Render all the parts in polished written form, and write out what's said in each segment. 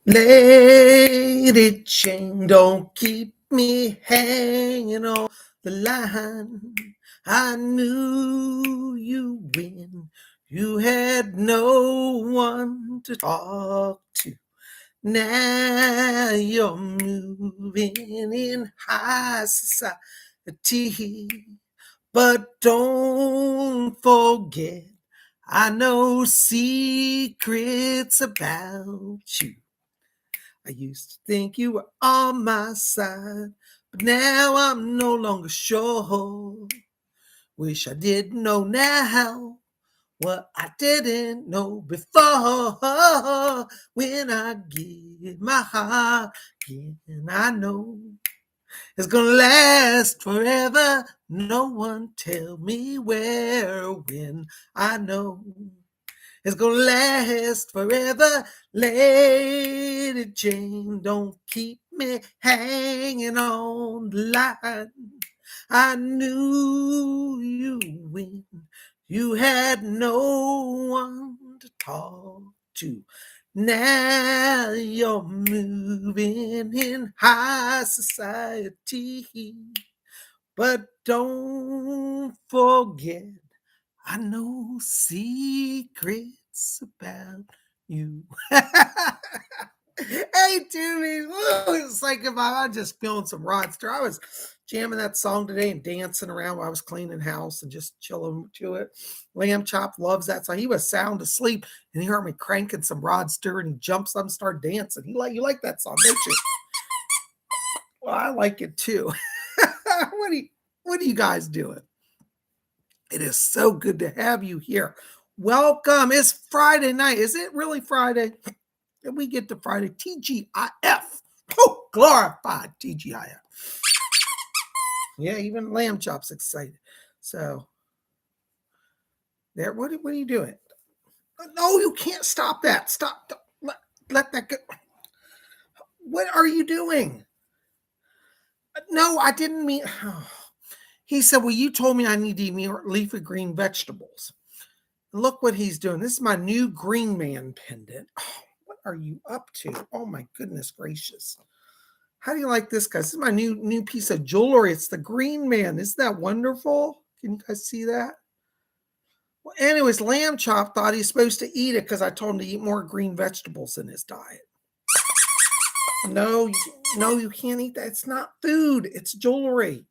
Lady Jane, don't keep me hanging on the line. I knew you when you had no one to talk to. Now you're moving in high society, but don't forget, I know secrets about you. I used to think you were on my side, but now I'm no longer sure. Wish I didn't know now what I didn't know before. When I give my heart again, I know it's gonna last forever. No one tell me where or when. I know it's gonna last forever. Lady Jane, don't keep me hanging on the line. I knew you when you had no one to talk to. Now you're moving in high society, but don't forget, I know secrets about you. Hey, Timmy. It's like if I'm just feeling some Rodster. I was jamming that song today and dancing around while I was cleaning house and just chilling to it. Lamb Chop loves that song. He was sound asleep and he heard me cranking some Rodster and he jumps up and started dancing. You like that song, don't you? Well, I like it too. What are you guys doing? It is so good to have you here. Welcome. It's Friday night. Is it really Friday? Did we get to Friday? TGIF. Oh, glorified TGIF. Yeah, even Lamb Chop's excited. So, there. What are you doing? No, you can't stop that. Stop. Let that go. What are you doing? No, I didn't mean. He said, well, you told me I need to eat more leafy green vegetables. Look what he's doing. This is my new Green Man pendant. Oh, what are you up to? Oh my goodness gracious. How do you like this, guys? This is my new piece of jewelry. It's the Green Man. Isn't that wonderful? Can you guys see that? Well, anyways, Lamb Chop thought he's supposed to eat it because I told him to eat more green vegetables in his diet. No, you can't eat that. It's not food. It's jewelry.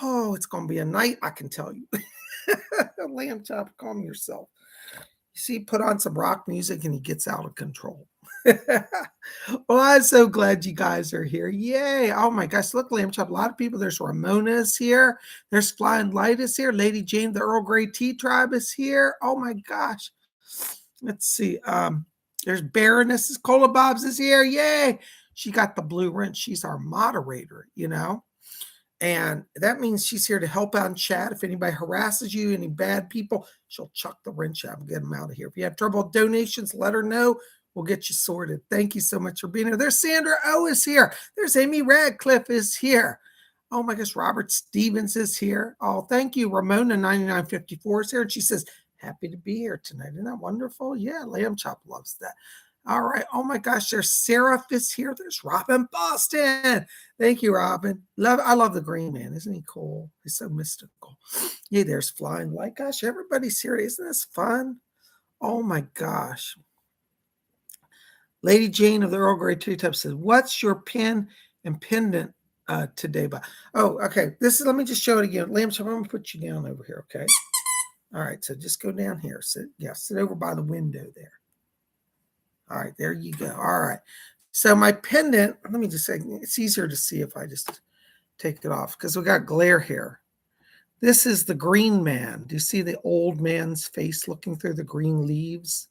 Oh, it's going to be a night, I can tell you. Lamb Chop, calm yourself. You see, put on some rock music and he gets out of control. Well, I'm so glad you guys are here. Yay. Oh my gosh. Look, Lamb Chop, a lot of people. There's Ramona's here. There's Flying Light is here. Lady Jane, the Earl Grey Tea Tribe is here. Oh my gosh. Let's see. There's Baroness Cola Bobs is here. Yay. She got the blue wrench. She's our moderator, And that means she's here to help out and chat. If anybody harasses you, any bad people, she'll chuck the wrench out and get them out of here. If you have trouble with donations, let her know. We'll get you sorted. Thank you so much for being here. There's Sandra O is here. There's Amy Radcliffe is here. Oh my gosh, Robert Stevens is here. Oh, thank you. Ramona 9954 is here. And she says, happy to be here tonight. Isn't that wonderful? Yeah, Lamb Chop loves that. All right. Oh my gosh, there's Seraph is here. There's Robin Boston. Thank you, Robin. I love the Green Man. Isn't he cool? He's so mystical. Yeah, there's Flying Light. Gosh, everybody's here. Isn't this fun? Oh my gosh. Lady Jane of the Earl Grey Tea Tub says, what's your pin and pendant today? Oh, okay. Let me just show it again. Lamb Chop, I'm going to put you down over here, okay? All right, so just go down here. Sit over by the window there. All right, there you go. All right. So my pendant, let me just say, it's easier to see if I just take it off because we got glare here. This is the Green Man. Do you see the old man's face looking through the green leaves?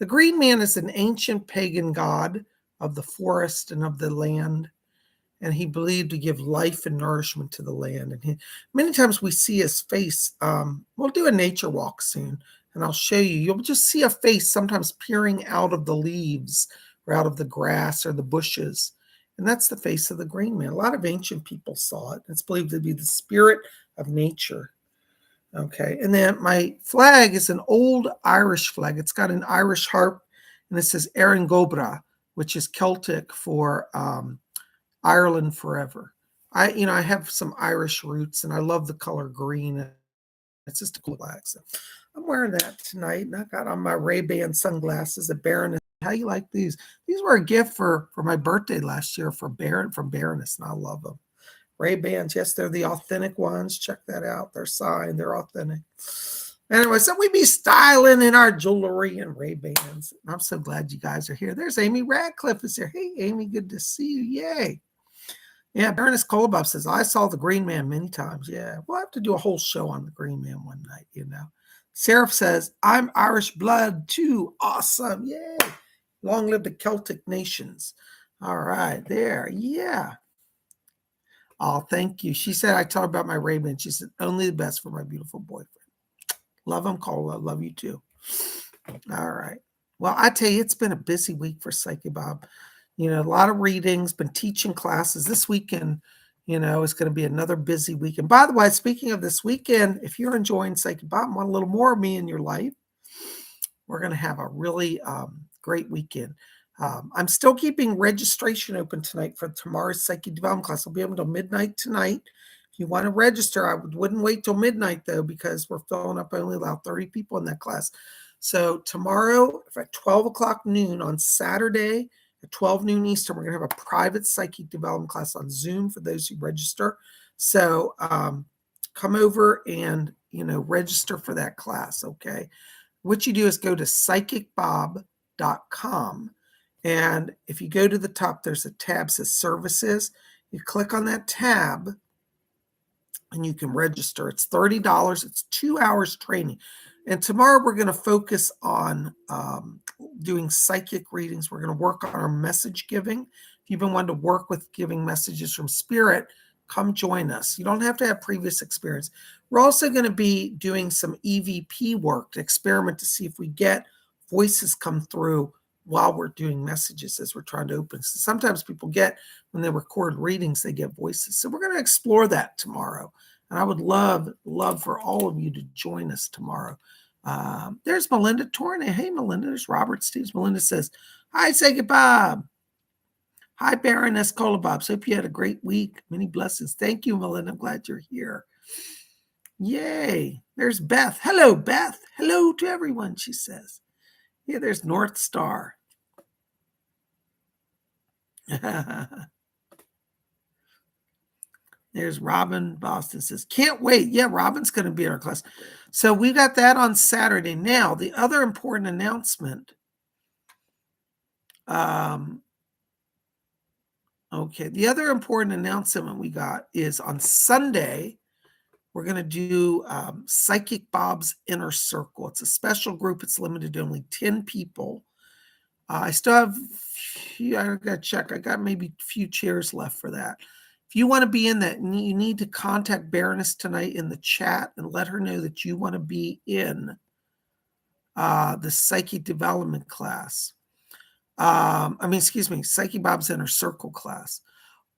The Green Man is an ancient pagan god of the forest and of the land, and he believed to give life and nourishment to the land. And many times we see his face. We'll do a nature walk soon. And I'll show you. You'll just see a face sometimes peering out of the leaves or out of the grass or the bushes. And that's the face of the Green Man. A lot of ancient people saw it. It's believed to be the spirit of nature. Okay. And then my flag is an old Irish flag. It's got an Irish harp and it says Erin Gobra, which is Celtic for Ireland forever. I have some Irish roots, and I love the color green. It's just a cool flag. So I'm wearing that tonight, and I got on my Ray-Ban sunglasses at Baroness. How you like these? These were a gift for my birthday last year from Baroness, and I love them. Ray-Bans, yes, they're the authentic ones. Check that out. They're signed. They're authentic. Anyway, so we be styling in our jewelry and Ray-Bans. I'm so glad you guys are here. There's Amy Radcliffe is here. Hey, Amy, good to see you. Yay. Yeah, Baroness Kolobov says, I saw the Green Man many times. Yeah, we'll have to do a whole show on the Green Man one night, Seraph says, I'm Irish blood too. Awesome. Yay. Long live the Celtic nations. All right, there. Yeah. Oh, thank you. She said, I told her about my Ray-Ban. She said, only the best for my beautiful boyfriend. Love him, Cola. Love you too. All right. Well, I tell you, it's been a busy week for Psychic Bob. A lot of readings, been teaching classes this weekend. It's going to be another busy weekend. By the way, speaking of this weekend, if you're enjoying Psychic Bob and want a little more of me in your life, we're going to have a really great weekend. I'm still keeping registration open tonight for tomorrow's Psychic Development class. I'll be able to midnight tonight. If you want to register, I wouldn't wait till midnight, though, because we're filling up. I only allow 30 people in that class. So tomorrow at 12 o'clock noon on Saturday, at 12 noon Eastern, we're going to have a private psychic development class on Zoom for those who register. So come over and, register for that class, okay? What you do is go to PsychicBob.com. And if you go to the top, there's a tab that says Services. You click on that tab, and you can register. It's $30. It's 2 hours training. And tomorrow we're going to focus on doing psychic readings. We're going to work on our message giving. If you've been wanting to work with giving messages from spirit, come join us. You don't have to have previous experience. We're also going to be doing some EVP work to experiment to see if we get voices come through while we're doing messages as we're trying to open. So sometimes people get, when they record readings, they get voices. So we're going to explore that tomorrow. And I would love for all of you to join us tomorrow. There's Melinda Tornay. Hey, Melinda. There's Robert Steves. Melinda says, hi, Psychic Bob. Hi, Baroness Kolobobs. Hope you had a great week. Many blessings. Thank you, Melinda. I'm glad you're here. Yay. There's Beth. Hello, Beth. Hello to everyone, she says. Yeah, there's North Star. There's Robin Boston says, can't wait. Yeah, Robin's going to be in our class. So we got that on Saturday. Now, the other important announcement. The other important announcement we got is on Sunday, we're going to do Psychic Bob's Inner Circle. It's a special group. It's limited to only 10 people. I still have, I got to check. I got maybe a few chairs left for that. If you want to be in that, you need to contact Baroness tonight in the chat and let her know that you want to be in the Psychic Development class. Psychic Bob's Inner Circle class.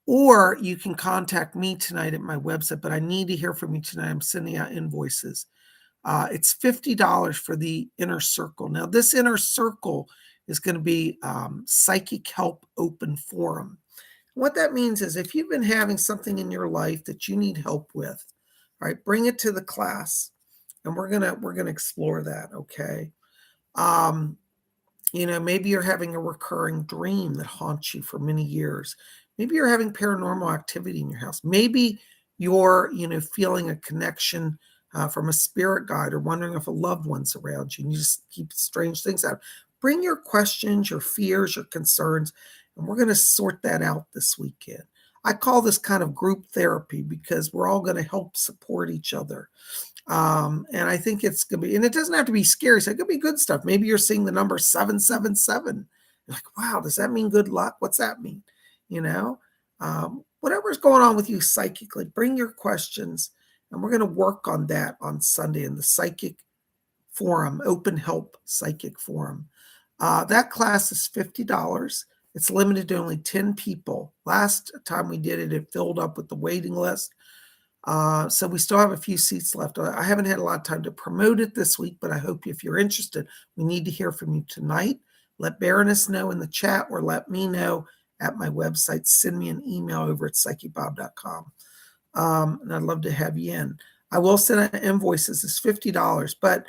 Or you can contact me tonight at my website, but I need to hear from you tonight. I'm sending out invoices. It's $50 for the Inner Circle. Now, this Inner Circle is going to be Psychic Help Open Forum. What that means is if you've been having something in your life that you need help with, all right, bring it to the class, and we're gonna explore that. Okay. Maybe you're having a recurring dream that haunts you for many years. Maybe you're having paranormal activity in your house. Maybe you're, feeling a connection from a spirit guide or wondering if a loved one's around you and you just keep strange things out. Bring your questions, your fears, your concerns, and we're going to sort that out this weekend. I call this kind of group therapy because we're all going to help support each other. And I think it's going to be, and it doesn't have to be scary. So it could be good stuff. Maybe you're seeing the number 777. You're like, wow, does that mean good luck? What's that mean? Whatever's going on with you psychically, bring your questions, and we're going to work on that on Sunday in the Psychic Forum, Open Help Psychic Forum. That class is $50. It's limited to only 10 people. Last time we did it, it filled up with the waiting list. So we still have a few seats left. I haven't had a lot of time to promote it this week, but I hope if you're interested, we need to hear from you tonight. let Baroness know in the chat or let me know at my website. Send me an email over at PsychicBob.com. And I'd love to have you in. I will send out invoices. It's $50, but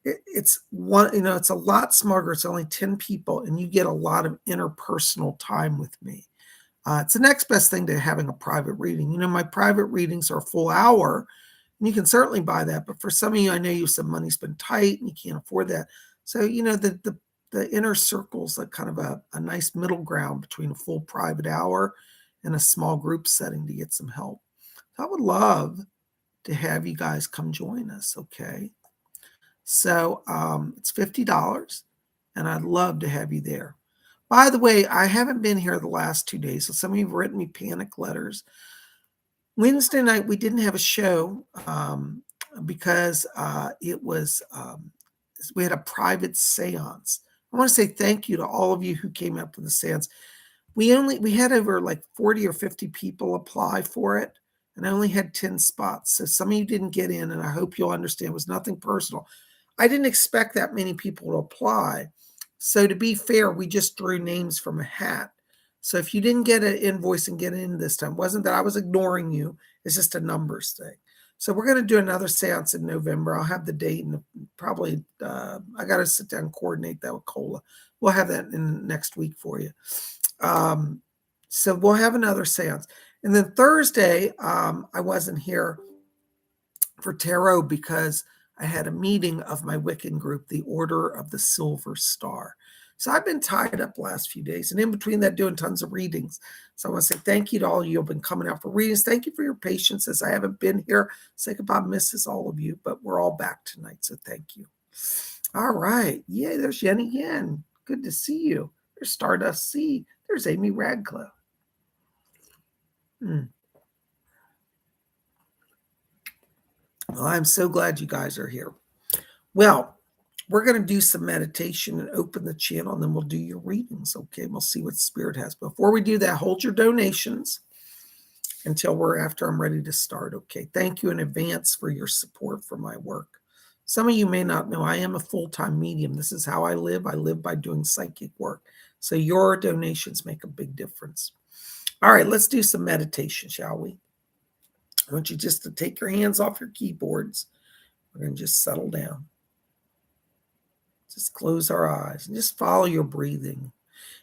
it's one, it's a lot smarter. It's only 10 people, and you get a lot of interpersonal time with me. It's the next best thing to having a private reading. My private readings are a full hour, and you can certainly buy that. But for some of you, I know you said money's been tight and you can't afford that. So, the inner circle's like kind of a nice middle ground between a full private hour and a small group setting to get some help. So I would love to have you guys come join us, okay? So it's $50, and I'd love to have you there. By the way, I haven't been here the last 2 days, so some of you have written me panic letters. Wednesday night, we didn't have a show because it was, we had a private seance. I want to say thank you to all of you who came up to the seance. We had over like 40 or 50 people apply for it, and I only had 10 spots. So some of you didn't get in, and I hope you'll understand it was nothing personal. I didn't expect that many people to apply. So to be fair, we just drew names from a hat. So if you didn't get an invoice and get in this time, it wasn't that I was ignoring you. It's just a numbers thing. So we're going to do another seance in November. I'll have the date, and probably I got to sit down and coordinate that with Cola. We'll have that in next week for you. So we'll have another seance. And then Thursday, I wasn't here for tarot because I had a meeting of my Wiccan group, the Order of the Silver Star. So I've been tied up the last few days, and in between that, doing tons of readings. So I want to say thank you to all of you who have been coming out for readings. Thank you for your patience as I haven't been here. PsychicBob misses all of you, but we're all back tonight, so thank you. All right. Yay, there's Jenny Yen. Good to see you. There's Stardust C. There's Amy Radcliffe. Well, I'm so glad you guys are here. Well, we're going to do some meditation and open the channel, and then we'll do your readings, okay? We'll see what Spirit has. Before we do that, hold your donations until after I'm ready to start, okay? Thank you in advance for your support for my work. Some of you may not know I am a full-time medium. This is how I live. I live by doing psychic work. So your donations make a big difference. All right, let's do some meditation, shall we? I want you just to take your hands off your keyboards. We're going to just settle down. Just close our eyes and just follow your breathing.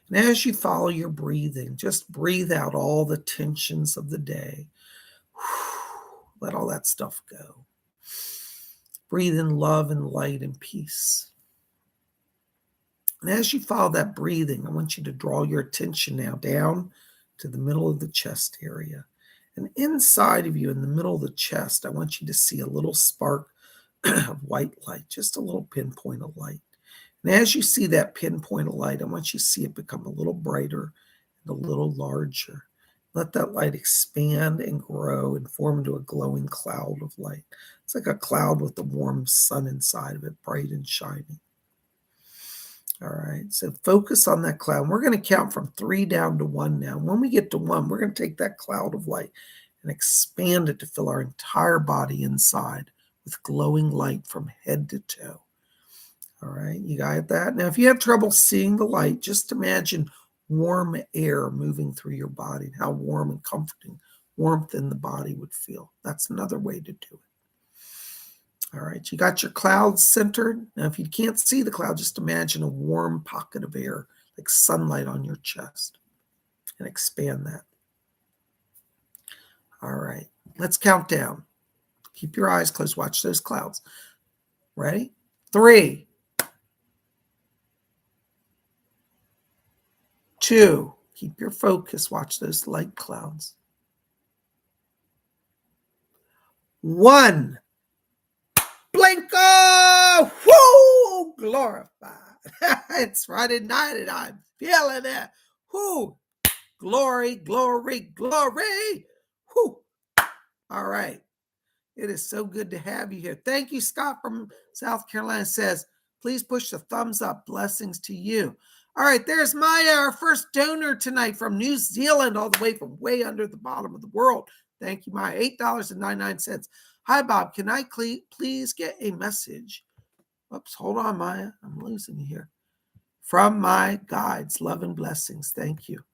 And as you follow your breathing, just breathe out all the tensions of the day. Let all that stuff go. Breathe in love and light and peace. And as you follow that breathing, I want you to draw your attention now down to the middle of the chest area. And inside of you, in the middle of the chest, I want you to see a little spark of white light, just a little pinpoint of light. And as you see that pinpoint of light, I want you to see it become a little brighter and a little larger. Let that light expand and grow and form into a glowing cloud of light. It's like a cloud with the warm sun inside of it, bright and shining. All right, so focus on that cloud. We're going to count from 3 down to 1 now. When we get to 1, we're going to take that cloud of light and expand it to fill our entire body inside with glowing light from head to toe. All right, you got that? Now, if you have trouble seeing the light, just imagine warm air moving through your body and how warm and comforting warmth in the body would feel. That's another way to do it. All right, you got your clouds centered. Now, if you can't see the cloud, just imagine a warm pocket of air, like sunlight on your chest, and expand that. All right, let's count down. Keep your eyes closed. Watch those clouds. Ready? 3, 2, keep your focus. Watch those light clouds. 1. Blinko! Whoo! Glorified. It's Friday night and I'm feeling it. Whoo! Glory, glory, glory. Whoo! All right. It is so good to have you here. Thank you, Scott from South Carolina says, please push the thumbs up. Blessings to you. All right, there's Maya, our first donor tonight from New Zealand, all the way from way under the bottom of the world. Thank you, Maya. $8.99. Hi, Bob. Can I please get a message? Oops, hold on, Maya. I'm losing you here. from my guides. Love and blessings. Thank you.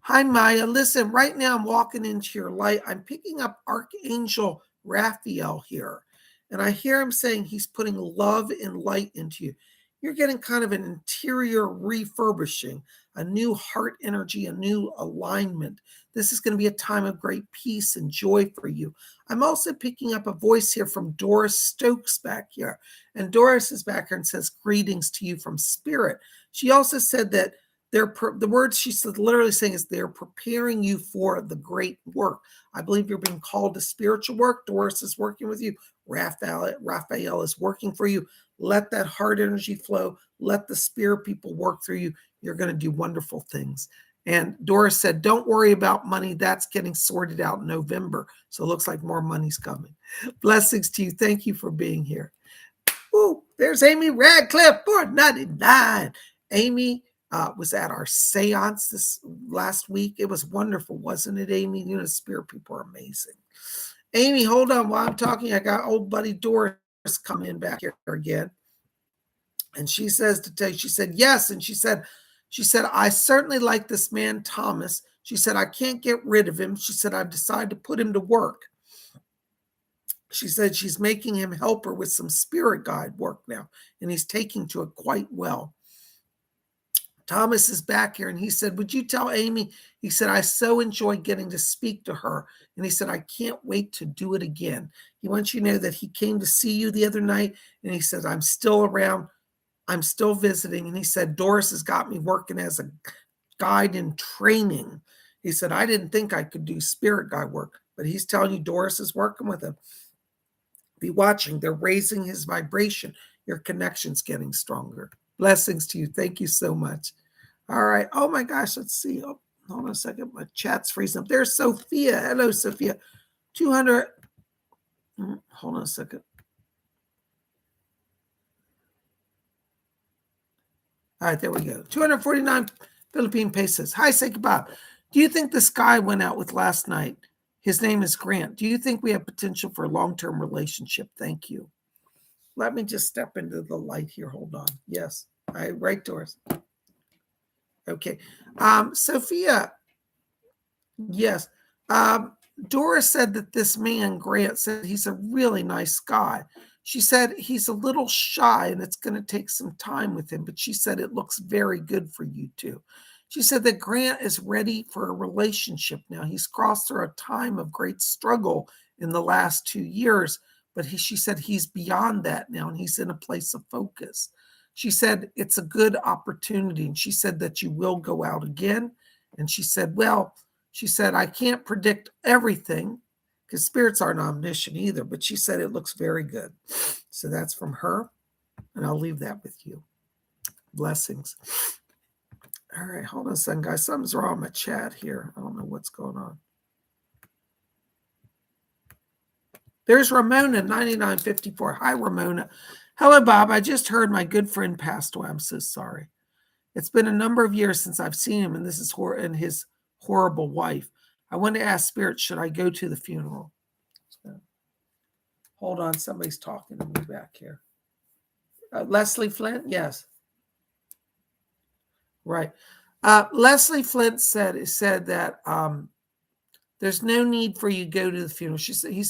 Hi, Maya. Listen, right now I'm walking into your light. I'm picking up Archangel Raphael here. And I hear him saying he's putting love and light into you. You're getting kind of an interior refurbishing, a new heart energy, a new alignment. This is going to be a time of great peace and joy for you. I'm also picking up a voice here from Doris Stokes back here. And Doris is back here and says, greetings to you from spirit. She also said that the words she's literally saying is they're preparing you for the great work. I believe you're being called to spiritual work. Doris is working with you. Raphael is working for you. Let that heart energy flow. Let the spirit people work through you. You're going to do wonderful things. And Doris said, don't worry about money. That's getting sorted out in November. So it looks like more money's coming. Blessings to you. Thank you for being here. Ooh, there's Amy Radcliffe, 499. Amy was at our seance this last week. It was wonderful, wasn't it, Amy? You know, spirit people are amazing. Amy, hold on while I'm talking. I got old buddy Doris come in back here again. And she says to tell you, she said, yes. And she said, I certainly like this man, Thomas. She said, I can't get rid of him. She said, I've decided to put him to work. She said she's making him help her with some spirit guide work now, and he's taking to it quite well. Thomas is back here, and he said, would you tell Amy? He said, I so enjoy getting to speak to her. And he said, I can't wait to do it again. He wants you to know that he came to see you the other night, and he said, I'm still around. I'm still visiting. And he said, Doris has got me working as a guide in training. He said, I didn't think I could do spirit guide work, but he's telling you Doris is working with him. Be watching. They're raising his vibration. Your connection's getting stronger. Blessings to you. Thank you so much. All right. Oh my gosh. Let's see. Oh, hold on a second. My chat's freezing up. There's Sophia. Hello, Sophia. 200. Hold on a second. All right, there we go. 249 Philippine pesos. Hi, Psychic Bob. Do you think this guy went out with last night? His name is Grant. Do you think we have potential for a long-term relationship? Thank you. Let me just step into the light here. Hold on. Yes. All right, right, Doris. Okay. Sophia. Yes. Doris said that this man, Grant, said he's a really nice guy. She said he's a little shy and it's going to take some time with him, but she said it looks very good for you too. She said that Grant is ready for a relationship now. He's crossed through a time of great struggle in the last 2 years, but she said he's beyond that now and he's in a place of focus. She said it's a good opportunity, and she said that you will go out again. And she said, well, she said, I can't predict everything because spirits aren't omniscient either, but she said it looks very good. So that's from her, and I'll leave that with you. Blessings. All right, hold on a second, guys. Something's wrong with my chat here. I don't know what's going on. There's Ramona, 9954. Hi, Ramona. Hello, Bob. I just heard my good friend passed away. I'm so sorry. It's been a number of years since I've seen him, and this is and his horrible wife. I want to ask Spirit, should I go to the funeral? So, hold on, somebody's talking to me back here. Leslie Flint, yes. Right. Leslie Flint said that there's no need for you to go to the funeral. He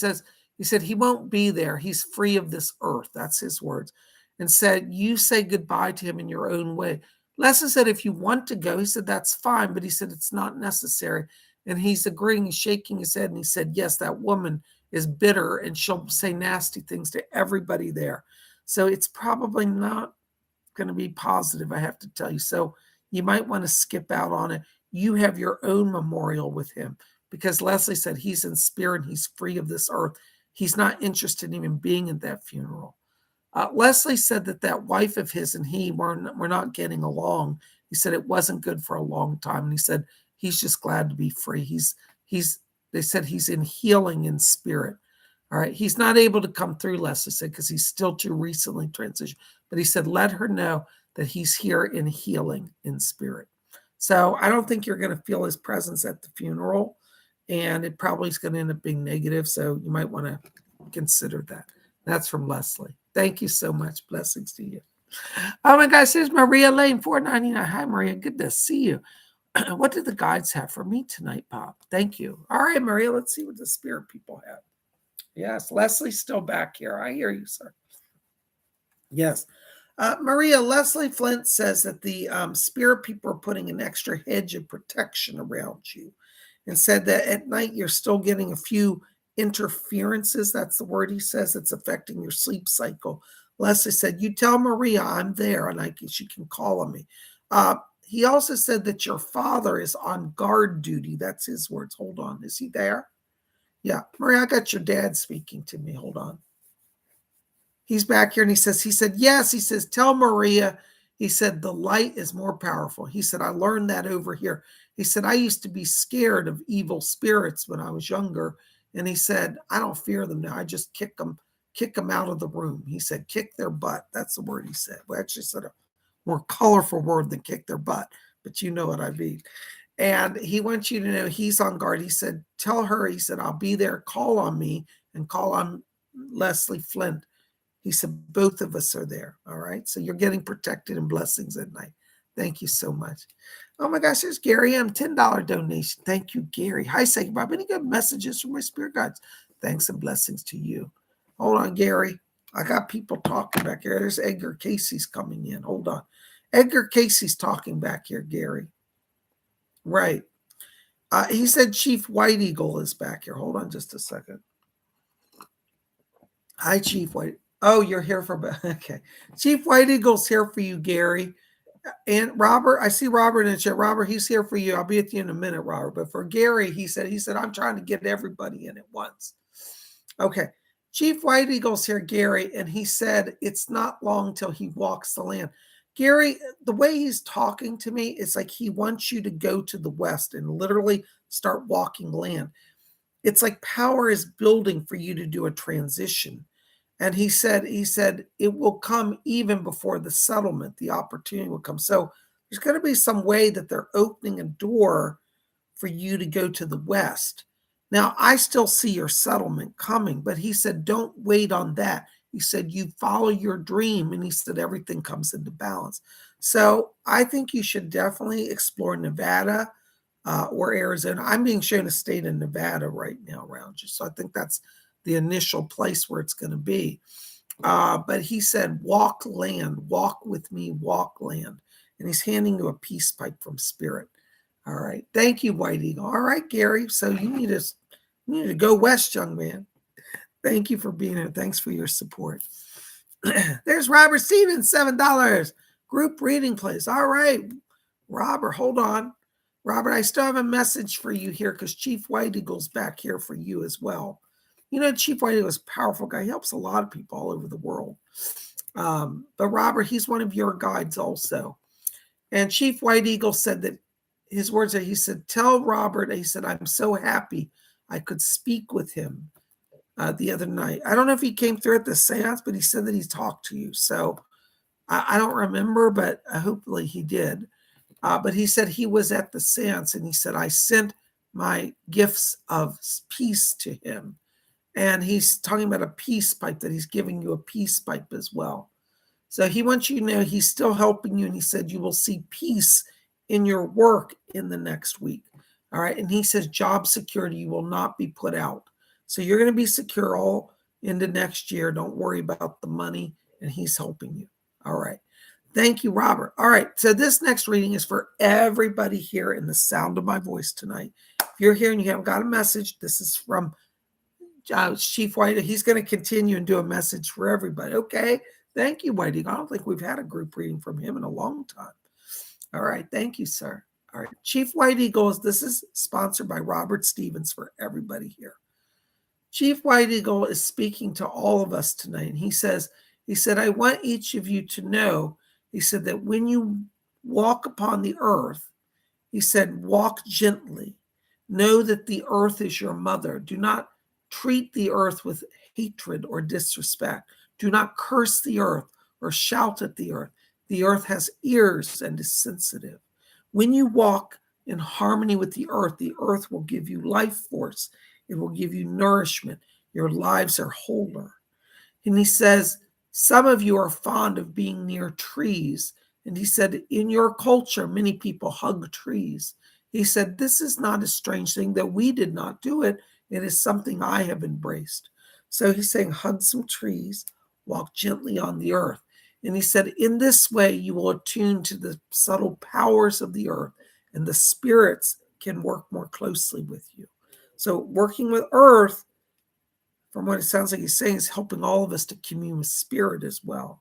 said he won't be there. He's free of this earth. That's his words. And said, you say goodbye to him in your own way. Leslie said, if you want to go, he said, that's fine. But he said, it's not necessary. And he's agreeing, he's shaking his head. And he said, yes, that woman is bitter and she'll say nasty things to everybody there. So it's probably not going to be positive, I have to tell you. So you might want to skip out on it. You have your own memorial with him because Leslie said he's in spirit. He's free of this earth. He's not interested in even being at that funeral. Leslie said that wife of his and he were not getting along. He said it wasn't good for a long time. And he said he's just glad to be free. They said he's in healing in spirit. All right. He's not able to come through, Leslie said, because he's still too recently transitioned. But he said, let her know that he's here in healing in spirit. So I don't think you're going to feel his presence at the funeral. And it probably is going to end up being negative. So you might want to consider that. That's from Leslie. Thank you so much. Blessings to you. Oh my gosh, there's Maria Lane, 499. Hi, Maria. Good to see you. What did the guides have for me tonight, Bob? Thank you. All right, Maria, let's see what the spirit people have. Yes, Leslie's still back here. I hear you, sir. Yes. Maria, Leslie Flint says that the spirit people are putting an extra hedge of protection around you, and said that at night you're still getting a few interferences. That's the word he says. It's affecting your sleep cycle. Leslie said, you tell Maria I'm there and she can call on me. He also said that your father is on guard duty. That's his words. Hold on. Is he there? Yeah. Maria, I got your dad speaking to me. Hold on. He's back here and he said, yes. He says, tell Maria. He said, the light is more powerful. He said, I learned that over here. He said, I used to be scared of evil spirits when I was younger. And he said, I don't fear them now. I just kick them out of the room. He said, kick their butt. That's the word he said. We actually said a more colorful word than kick their butt, but you know what I mean. And he wants you to know he's on guard. He said, tell her, he said, I'll be there. Call on me and call on Leslie Flint. He said, both of us are there. All right. So you're getting protected and blessings at night. Thank you so much. Oh my gosh, there's Gary M. $10 donation. Thank you, Gary. Hi, Psychic Bob. Any good messages from my spirit guides? Thanks and blessings to you. Hold on, Gary. I got people talking back here. There's Edgar Casey's coming in. Hold on. Edgar Casey's talking back here, Gary. Right. He said Chief White Eagle is back here. Hold on just a second. Hi, Chief White. Oh, you're here for, okay. Chief White Eagle's here for you, Gary. And Robert, I see Robert in the chat. Robert, he's here for you. I'll be with you in a minute, Robert. But for Gary, he said, I'm trying to get everybody in at once. Okay. Chief White Eagle's here, Gary, and he said it's not long till he walks the land. Gary, the way he's talking to me, it's like he wants you to go to the west and literally start walking land. It's like power is building for you to do a transition. And he said it will come even before the settlement. The opportunity will come. So there's going to be some way that they're opening a door for you to go to the west. Now, I still see your settlement coming, but he said, don't wait on that. He said, you follow your dream. And he said, everything comes into balance. So I think you should definitely explore Nevada or Arizona. I'm being shown a state in Nevada right now around you. So I think that's the initial place where it's going to be. But he said, walk land, walk with me, walk land. And he's handing you a peace pipe from spirit. All right. Thank you, White Eagle. All right, Gary. So you need to go west, young man. Thank you for being here. Thanks for your support. There's Robert Stevens, $7. Group reading, please. All right. Robert, hold on. Robert, I still have a message for you here because Chief White Eagle's back here for you as well. You know, Chief White Eagle is a powerful guy. He helps a lot of people all over the world. But Robert, he's one of your guides also. And Chief White Eagle said that his words are, he said, tell Robert, he said, I'm so happy I could speak with him the other night. I don't know if he came through at the seance, but he said that he talked to you. So I don't remember, but hopefully he did. But he said he was at the seance and he said, I sent my gifts of peace to him. And he's talking about a peace pipe, that he's giving you a peace pipe as well. So he wants you to know he's still helping you. And he said, you will see peace in your work in the next week. All right. And he says, job security, you will not be put out. So you're going to be secure all into next year. Don't worry about the money. And he's helping you. All right. Thank you, Robert. All right. So this next reading is for everybody here in the sound of my voice tonight. If you're here and you haven't got a message, this is from Chief White. He's going to continue and do a message for everybody. Okay. Thank you, Whitey. I don't think we've had a group reading from him in a long time. All right. Thank you, sir. All right. Chief White Eagle, this is sponsored by Robert Stevens for everybody here. Chief White Eagle is speaking to all of us tonight. And he said, I want each of you to know, he said, that when you walk upon the earth, he said, walk gently. Know that the earth is your mother. Do not treat the earth with hatred or disrespect. Do not curse the earth or shout at the earth. The earth has ears and is sensitive. When you walk in harmony with the earth will give you life force. It will give you nourishment. Your lives are wholer. And he says, Some of you are fond of being near trees. And he said, in your culture, many people hug trees. He said, this is not a strange thing that we did not do it. It is something I have embraced. So he's saying, hug some trees, walk gently on the earth. And he said, in this way, you will attune to the subtle powers of the earth, and the spirits can work more closely with you. So working with earth, from what it sounds like he's saying, is helping all of us to commune with spirit as well.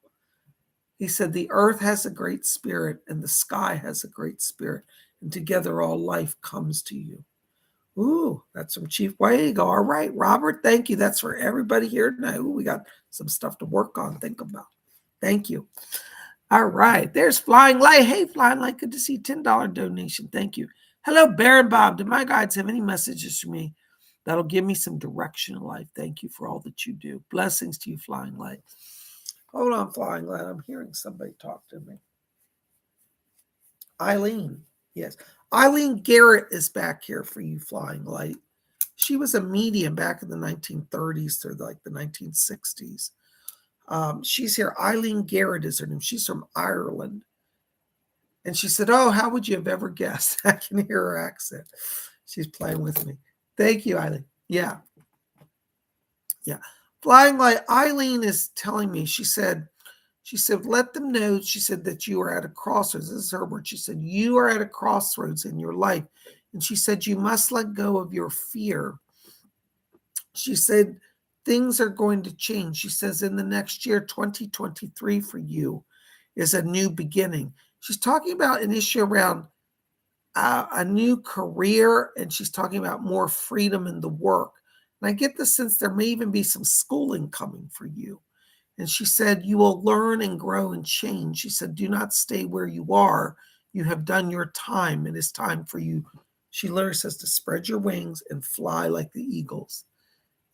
He said, the earth has a great spirit and the sky has a great spirit, and together all life comes to you. Ooh, that's from Chief White Eagle. All right, Robert, thank you. That's for everybody here tonight. Ooh, we got some stuff to work on, think about. Thank you. All right, there's Flying Light. Hey, Flying Light, good to see $10 donation. Thank you. Hello, Baron Bob. Do my guides have any messages for me that'll give me some direction in life? Thank you for all that you do. Blessings to you, Flying Light. Hold on, Flying Light. I'm hearing somebody talk to me. Eileen. Yes. Eileen Garrett is back here for you, Flying Light. She was a medium back in the 1930s to like the 1960s. She's here. Eileen Garrett is her name. She's from Ireland. And she said, oh, how would you have ever guessed? I can hear her accent. She's playing with me. Thank you, Eileen. Yeah. Yeah. Flying Light, Eileen is telling me, she said, let them know, she said, that you are at a crossroads. This is her word. She said, you are at a crossroads in your life. And she said, you must let go of your fear. She said, things are going to change. She says, in the next year, 2023 for you is a new beginning. She's talking about an issue around a new career, and she's talking about more freedom in the work. And I get the sense there may even be some schooling coming for you. And she said, you will learn and grow and change. She said, do not stay where you are. You have done your time. It is time for you. She literally says to spread your wings and fly like the eagles.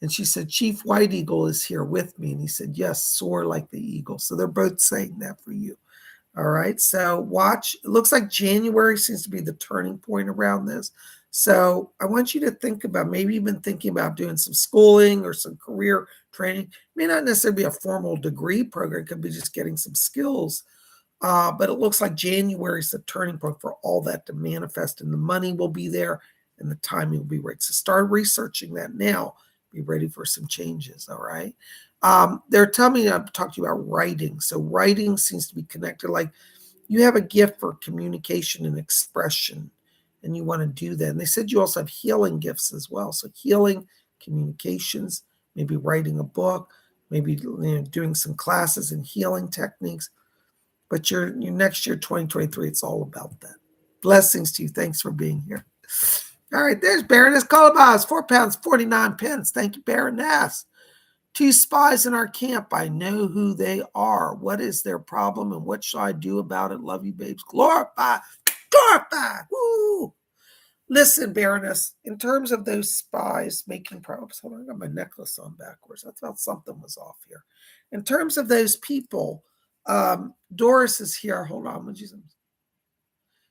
And she said, Chief White Eagle is here with me. And he said, yes, soar like the eagle. So they're both saying that for you. All right. So watch. It looks like January seems to be the turning point around this. So I want you to think about, maybe you've been thinking about doing some schooling or some career training. It may not necessarily be a formal degree program. It could be just getting some skills. But it looks like January is the turning point for all that to manifest, and the money will be there and the timing will be right. So start researching that now. Be ready for some changes. All right. They're telling me to talk to you about writing. So writing seems to be connected. Like you have a gift for communication and expression, and you want to do that. And they said you also have healing gifts as well. So healing, communications, maybe writing a book, maybe doing some classes in healing techniques. But your next year, 2023, it's all about that. Blessings to you. Thanks for being here. All right, there's Baroness Colobaz, £4.49. Thank you, Baroness. 2 spies in our camp. I know who they are. What is their problem and what shall I do about it? Love you, babes. Glorify. Glorify. Woo. Listen, Baroness, in terms of those spies making problems, hold on, I got my necklace on backwards. I thought something was off here. In terms of those people, Doris is here. Hold on.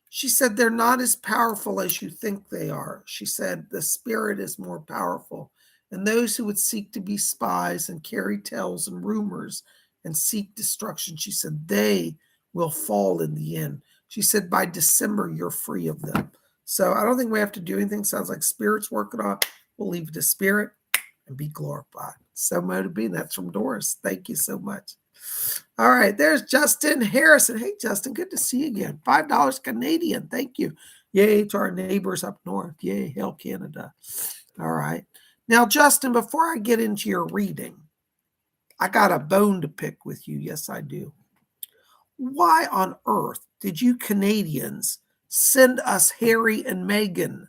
She said, they're not as powerful as you think they are. She said, the spirit is more powerful. And those who would seek to be spies and carry tales and rumors and seek destruction, she said, they will fall in the end. She said, by December, you're free of them. So I don't think we have to do anything. Sounds like Spirit's working on it. We'll leave it to Spirit and be glorified. So motivating. That's from Doris. Thank you so much. All right, there's Justin Harrison. Hey, Justin, good to see you again. $5 Canadian. Thank you. Yay to our neighbors up north. Yay, hail Canada. All right. Now, Justin, before I get into your reading, I got a bone to pick with you. Yes, I do. Why on earth did you Canadians send us Harry and Meghan?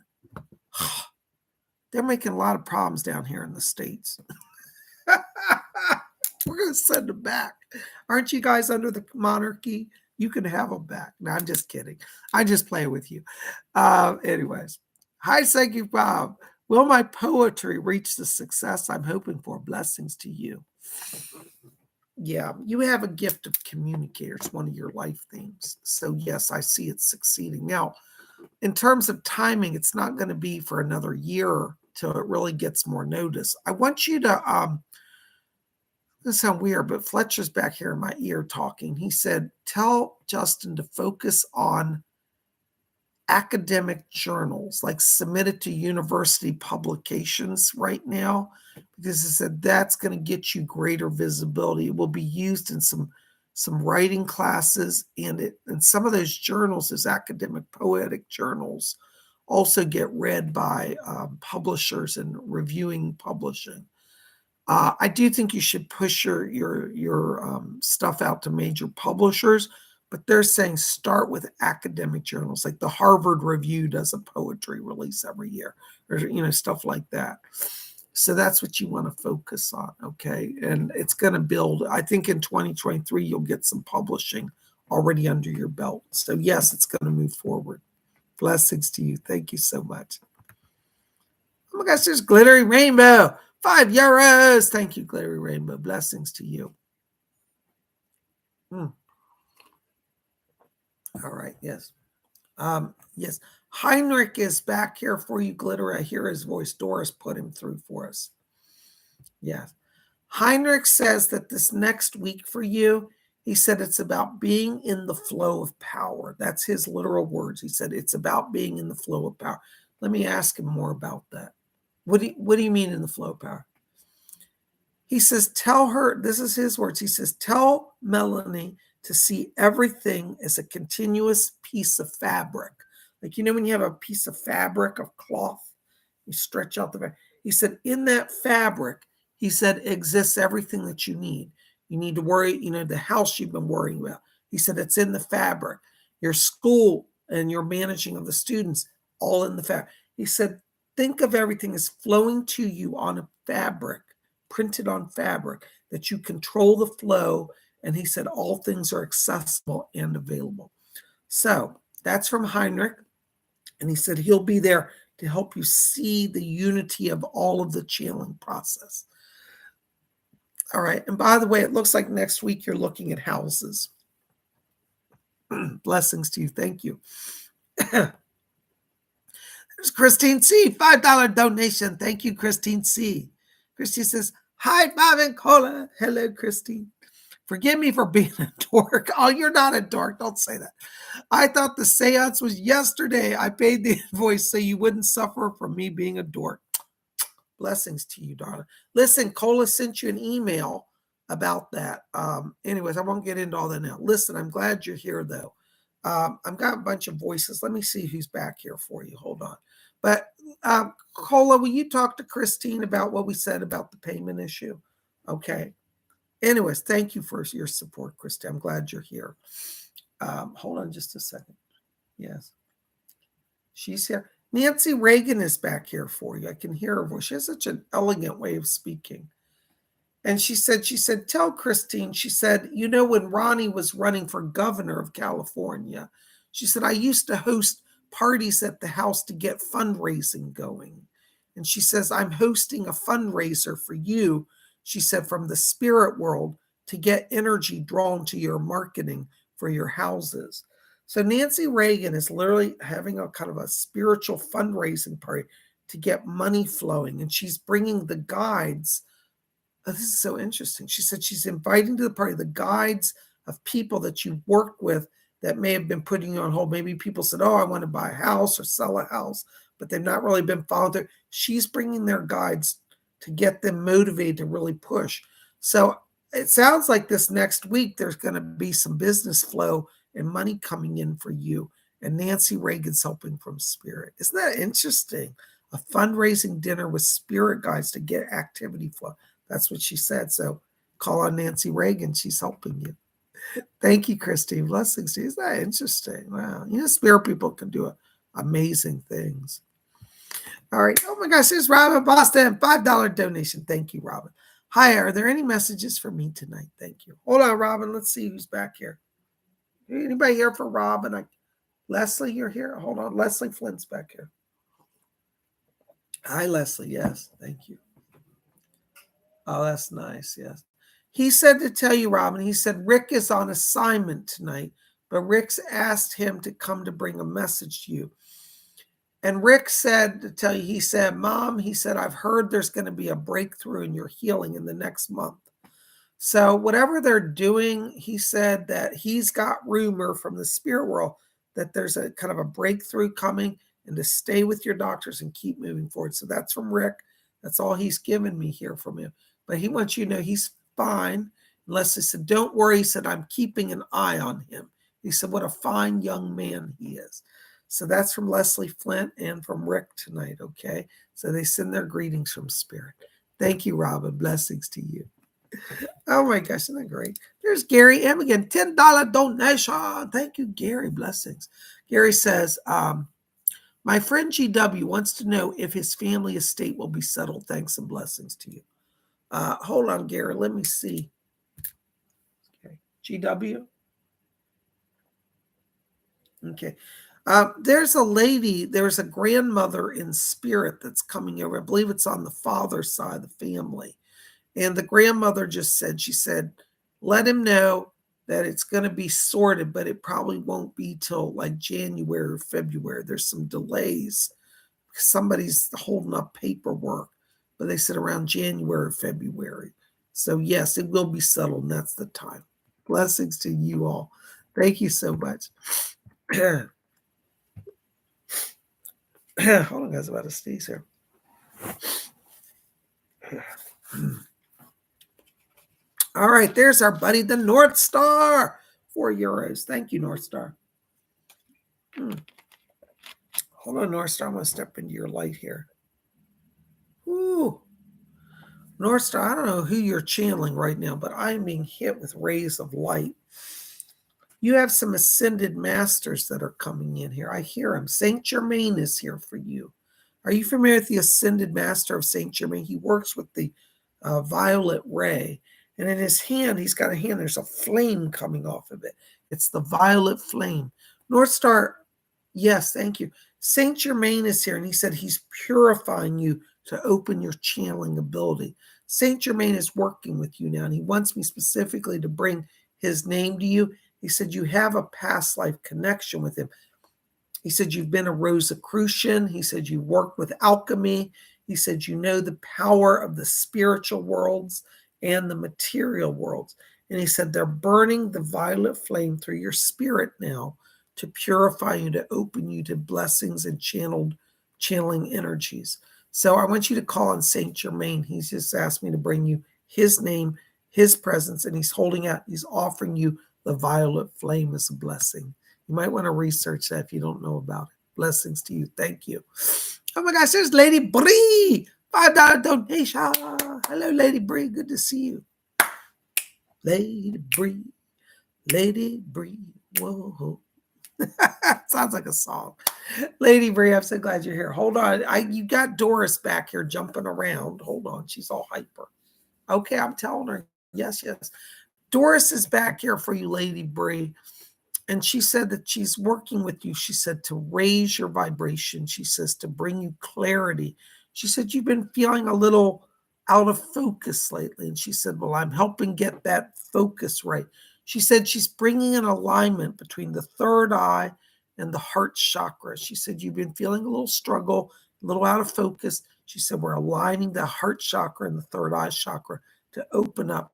They're making a lot of problems down here in the States. We're going to send them back. Aren't you guys under the monarchy? You can have them back. No, I'm just kidding. I just play with you. Anyways. Hi, Psychic Bob. Will my poetry reach the success I'm hoping for? Blessings to you. Yeah, you have a gift of communicator. It's one of your life themes. So yes, I see it succeeding. Now, in terms of timing, it's not going to be for another year till it really gets more notice. I want you to This sounds weird, but Fletcher's back here in my ear talking. He said, tell Justin to focus on academic journals, like submitted to university publications right now, because he said that's going to get you greater visibility. It will be used in some writing classes, and some of those journals, those academic poetic journals, also get read by publishers and reviewing publishing. I do think you should push your stuff out to major publishers, but they're saying start with academic journals, like the Harvard Review does a poetry release every year, or stuff like that. So that's what you want to focus on, okay? And it's going to build. I think in 2023 you'll get some publishing already under your belt. So yes, it's going to move forward. Blessings to you. Thank you so much. Oh my gosh, there's Glittery Rainbow. €5. Thank you, Glittery Rainbow. Blessings to you. All right, yes. Yes. Heinrich is back here for you, Glitter. I hear his voice. Doris put him through for us. Yes. Heinrich says that this next week for you, he said it's about being in the flow of power. That's his literal words. He said it's about being in the flow of power. Let me ask him more about that. What do you mean in the flow of power? He says, tell her, this is his words. He says, tell Melanie to see everything as a continuous piece of fabric. Like, when you have a piece of fabric of cloth, you stretch out the fabric. He said, in that fabric, he said, exists everything that you need. You need to worry, the house you've been worrying about. He said, it's in the fabric. Your school and your managing of the students, all in the fabric. He said, think of everything as flowing to you on a fabric, printed on fabric, that you control the flow. And he said, all things are accessible and available. So that's from Heinrich. And he said, he'll be there to help you see the unity of all of the channeling process. All right. And by the way, it looks like next week you're looking at houses. Blessings to you. Thank you. There's Christine C. $5 donation. Thank you, Christine C. Christine says, hi, Bob and Cola. Hello, Christine. Forgive me for being a dork. Oh, you're not a dork. Don't say that. I thought the seance was yesterday. I paid the invoice so you wouldn't suffer from me being a dork. Blessings to you, darling. Listen, Cola sent you an email about that. Anyways, I won't get into all that now. Listen, I'm glad you're here, though. I've got a bunch of voices. Let me see who's back here for you. Hold on. But Cola, will you talk to Christine about what we said about the payment issue? Okay. Anyways, thank you for your support, Christine. I'm glad you're here. Hold on just a second. Yes. She's here. Nancy Reagan is back here for you. I can hear her voice. She has such an elegant way of speaking. And she said, tell Christine, she said, when Ronnie was running for governor of California, she said, I used to host parties at the house to get fundraising going. And she says, I'm hosting a fundraiser for you, she said, from the spirit world to get energy drawn to your marketing for your houses. So Nancy Reagan is literally having a kind of a spiritual fundraising party to get money flowing. And she's bringing the guides. Oh, this is so interesting. She said she's inviting to the party the guides of people that you worked with that may have been putting you on hold. Maybe people said, oh, I want to buy a house or sell a house, but they've not really been following through. She's bringing their guides to get them motivated to really push. So it sounds like this next week there's going to be some business flow and money coming in for you. And Nancy Reagan's helping from spirit. Isn't that interesting? A fundraising dinner with spirit guides to get activity flow. That's what she said. So call on Nancy Reagan. She's helping you. Thank you, Christine. Blessings to you. Isn't that interesting? Wow. Spirit people can do amazing things. All right. Oh my gosh, here's Robin Boston. $5 donation. Thank you, Robin. Hi, are there any messages for me tonight? Thank you. Hold on, Robin. Let's see who's back here. Anybody here for Robin? Leslie, you're here? Hold on. Leslie Flint's back here. Hi, Leslie. Yes. Thank you. Oh, that's nice. Yes. He said to tell you, Robin, he said, Rick is on assignment tonight, but Rick's asked him to come to bring a message to you. And Rick said to tell you, he said, Mom, he said, I've heard there's going to be a breakthrough in your healing in the next month. So whatever they're doing, he said that he's got rumor from the spirit world that there's a kind of a breakthrough coming, and to stay with your doctors and keep moving forward. So that's from Rick. That's all he's given me here from him. But he wants you to know he's fine. Leslie said, don't worry. He said, I'm keeping an eye on him. He said, what a fine young man he is. So that's from Leslie Flint and from Rick tonight, okay? So they send their greetings from Spirit. Thank you, Robin. Blessings to you. Oh my gosh, isn't that great? There's Gary M again, $10 donation. Thank you, Gary. Blessings. Gary says, my friend GW wants to know if his family estate will be settled. Thanks and blessings to you. Hold on, Gary. Let me see. Okay. GW. Okay. There's a lady, there's a grandmother in spirit that's coming over. I believe it's on the father's side of the family. And the grandmother just said, she said, let him know that it's going to be sorted, but it probably won't be till like January or February. There's some delays. Somebody's holding up paperwork, but they said around January or February. So yes, it will be settled, and that's the time. Blessings to you all. Thank you so much. Hold on, guys, about to sneeze here. All right, there's our buddy, the North Star. €4. Thank you, North Star. Hold on, North Star. I'm going to step into your light here. Ooh. North Star, I don't know who you're channeling right now, but I'm being hit with rays of light. You have some ascended masters that are coming in here. I hear them. Saint Germain is here for you. Are you familiar with the ascended master of Saint Germain? He works with the violet ray. And in his hand, he's got a hand, there's a flame coming off of it. It's the violet flame. North Star, yes, thank you. Saint Germain is here, and he said he's purifying you to open your channeling ability. Saint Germain is working with you now, and he wants me specifically to bring his name to you. He said you have a past life connection with him. He said you've been a Rosicrucian. He said you worked with alchemy. He said you know the power of the spiritual worlds and the material worlds. And he said they're burning the violet flame through your spirit now to purify you, to open you to blessings and channeling energies. So I want you to call on Saint Germain. He's just asked me to bring you his name, his presence, and he's holding out, he's offering you the violet flame as a blessing. You might want to research that if you don't know about it. Blessings to you. Thank you. Oh my gosh, there's Lady Bree. $5 donation. Hello, Lady Bree. Good to see you. Lady Bree. Lady Bree. Whoa. Sounds like a song. Lady Bree, I'm so glad you're here. Hold on. You got Doris back here jumping around. Hold on. She's all hyper. Okay, I'm telling her. Yes. Doris is back here for you, Lady Bree. And she said that she's working with you. She said to raise your vibration. She says to bring you clarity. She said you've been feeling a little out of focus lately. And she said, well, I'm helping get that focus right. She said she's bringing an alignment between the third eye and the heart chakra. She said you've been feeling a little struggle, a little out of focus. She said we're aligning the heart chakra and the third eye chakra to open up.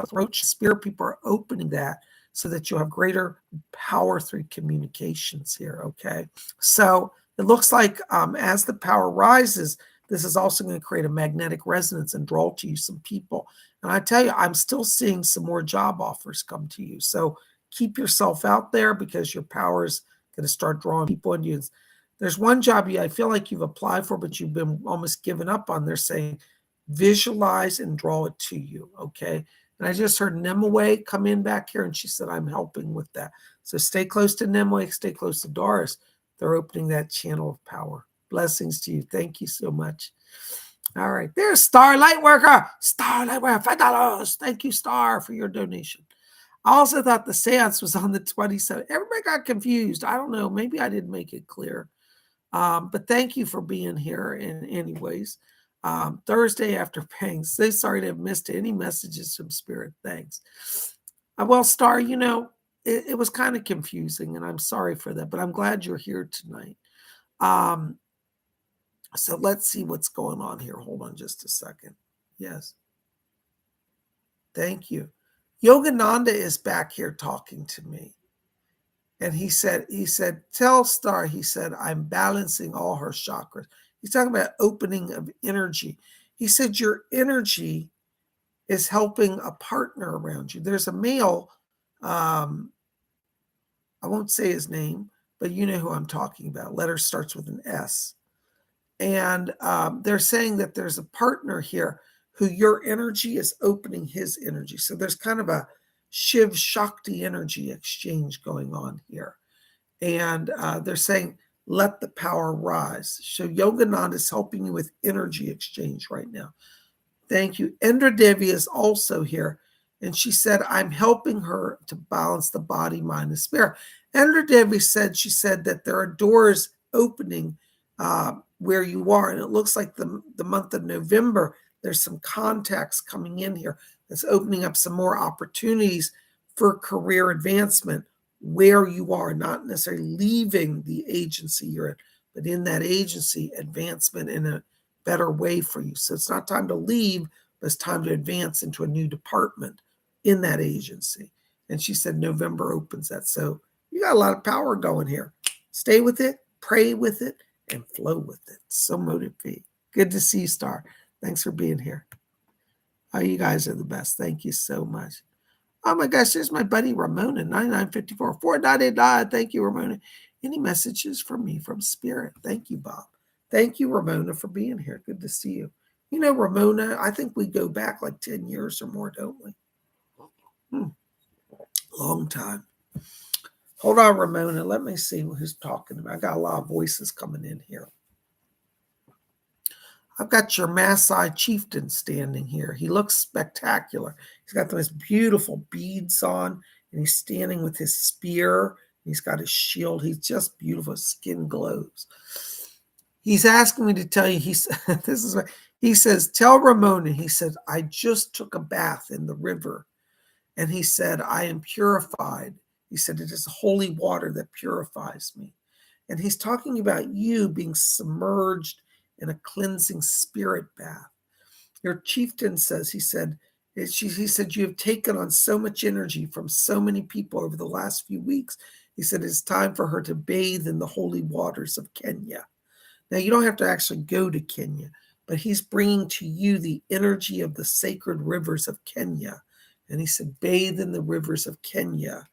Throat spirit people are opening that so that you'll have greater power through communications here. Okay, so it looks like as the power rises, this is also going to create a magnetic resonance and draw to you some people. And I tell you, I'm still seeing some more job offers come to you. So keep yourself out there because your power is going to start drawing people into you. There's one job I feel like you've applied for, but you've been almost given up on. They're saying visualize and draw it to you. Okay. And I just heard Nimue come in back here, and she said, I'm helping with that. So stay close to Nimue, stay close to Doris. They're opening that channel of power. Blessings to you. Thank you so much. All right. There's Star Lightworker. Star Lightworker, $5. Thank you, Star, for your donation. I also thought the seance was on the 27th. Everybody got confused. I don't know. Maybe I didn't make it clear. But thank you for being here anyways. Thursday after paying. So sorry to have missed any messages from Spirit. Thanks. Well, Star, it was kind of confusing, and I'm sorry for that, but I'm glad you're here tonight. So let's see what's going on here. Hold on just a second. Yes. Thank you. Yogananda is back here talking to me. And he said, tell Star, he said, I'm balancing all her chakras. He's talking about opening of energy. He said, your energy is helping a partner around you. There's a male, I won't say his name, but you know who I'm talking about. Letter starts with an S. And they're saying that there's a partner here who your energy is opening his energy. So there's kind of a Shiv Shakti energy exchange going on here. And they're saying, let the power rise. So Yogananda is helping you with energy exchange right now. Thank you. Indra Devi is also here. And she said, I'm helping her to balance the body, mind, and spirit. Indra Devi said, she said that there are doors opening where you are. And it looks like the month of November, there's some contacts coming in here that's opening up some more opportunities for career advancement where you are, not necessarily leaving the agency you're in, but in that agency, advancement in a better way for you. So it's not time to leave, but it's time to advance into a new department in that agency. And she said November opens that. So you got a lot of power going here. Stay with it, pray with it, and flow with it. So motivating. Good to see you, Star. Thanks for being here. Oh, you guys are the best. Thank you so much. Oh my gosh, there's my buddy Ramona, 9954 499. Thank you, Ramona. Any messages from me from Spirit? Thank you, Bob. Thank you, Ramona, for being here. Good to see you. You know, Ramona, I think we go back like 10 years or more, don't we? Long time. Hold on, Ramona. Let me see who's talking to me. I got a lot of voices coming in here. I've got your Maasai chieftain standing here. He looks spectacular. He's got those beautiful beads on, and he's standing with his spear. He's got his shield. He's just beautiful. His skin glows. He's asking me to tell you, this is what he says, tell Ramona, he said, I just took a bath in the river. And he said, I am purified. He said, it is holy water that purifies me. And he's talking about you being submerged in a cleansing spirit bath. Your chieftain says, he said, you have taken on so much energy from so many people over the last few weeks. He said, it's time for her to bathe in the holy waters of Kenya. Now, you don't have to actually go to Kenya, but he's bringing to you the energy of the sacred rivers of Kenya. And he said, bathe in the rivers of Kenya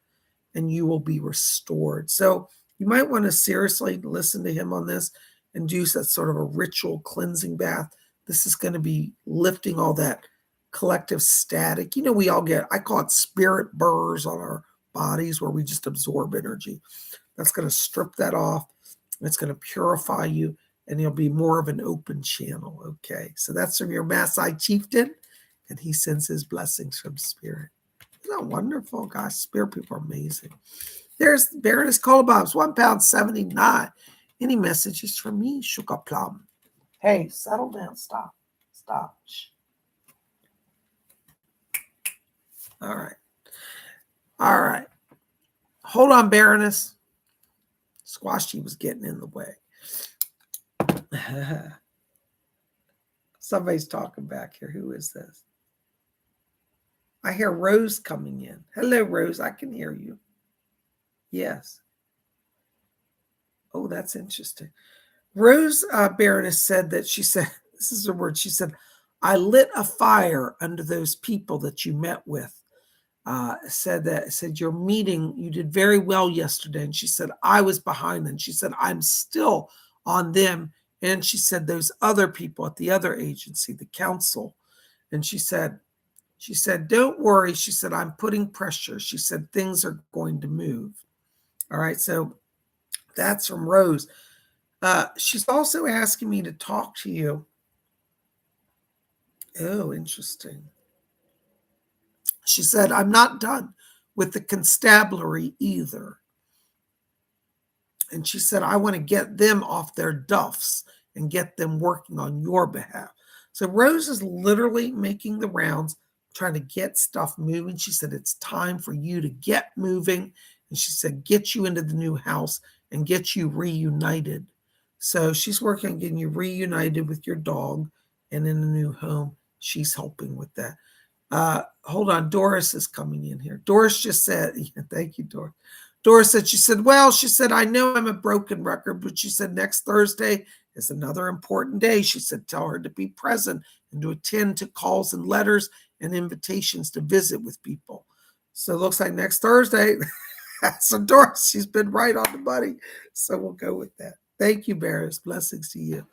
and you will be restored. So you might want to seriously listen to him on this and do that sort of a ritual cleansing bath. This is going to be lifting all that collective static. You know, we all get, I call it spirit burrs on our bodies where we just absorb energy. That's going to strip that off. It's going to purify you and you'll be more of an open channel. Okay. So that's from your Maasai chieftain. And he sends his blessings from Spirit. Isn't that wonderful? Gosh, Spirit people are amazing. There's Baroness Colobob's £1.79. Any messages from me, Sugar Plum? Hey, settle down. Stop. Shh. All right. Hold on, Baroness. Squashy was getting in the way. Somebody's talking back here. Who is this? I hear Rose coming in. Hello, Rose. I can hear you. Yes. Oh, that's interesting. Rose Baroness said that she said, this is her word, she said, I lit a fire under those people that you met with. Said your meeting, you did very well yesterday. And she said, I was behind them. She said, I'm still on them. And she said, those other people at the other agency, the council. And she said, don't worry. She said, I'm putting pressure. She said, things are going to move. All right. So that's from Rose. She's also asking me to talk to you. Oh, interesting. She said, I'm not done with the constabulary either. And she said, I want to get them off their duffs and get them working on your behalf. So Rose is literally making the rounds, trying to get stuff moving. She said, it's time for you to get moving. And she said, get you into the new house and get you reunited. So she's working on getting you reunited with your dog and in a new home She's helping with that. Hold on. Doris is coming in here. Doris just said, thank you, Doris. Doris said, she said, I know I'm a broken record, but she said, next Thursday is another important day. She said, tell her to be present and to attend to calls and letters and invitations to visit with people. So it looks like next Thursday. So Doris, she's been right on the money. So we'll go with that. Thank you, Barris. Blessings to you.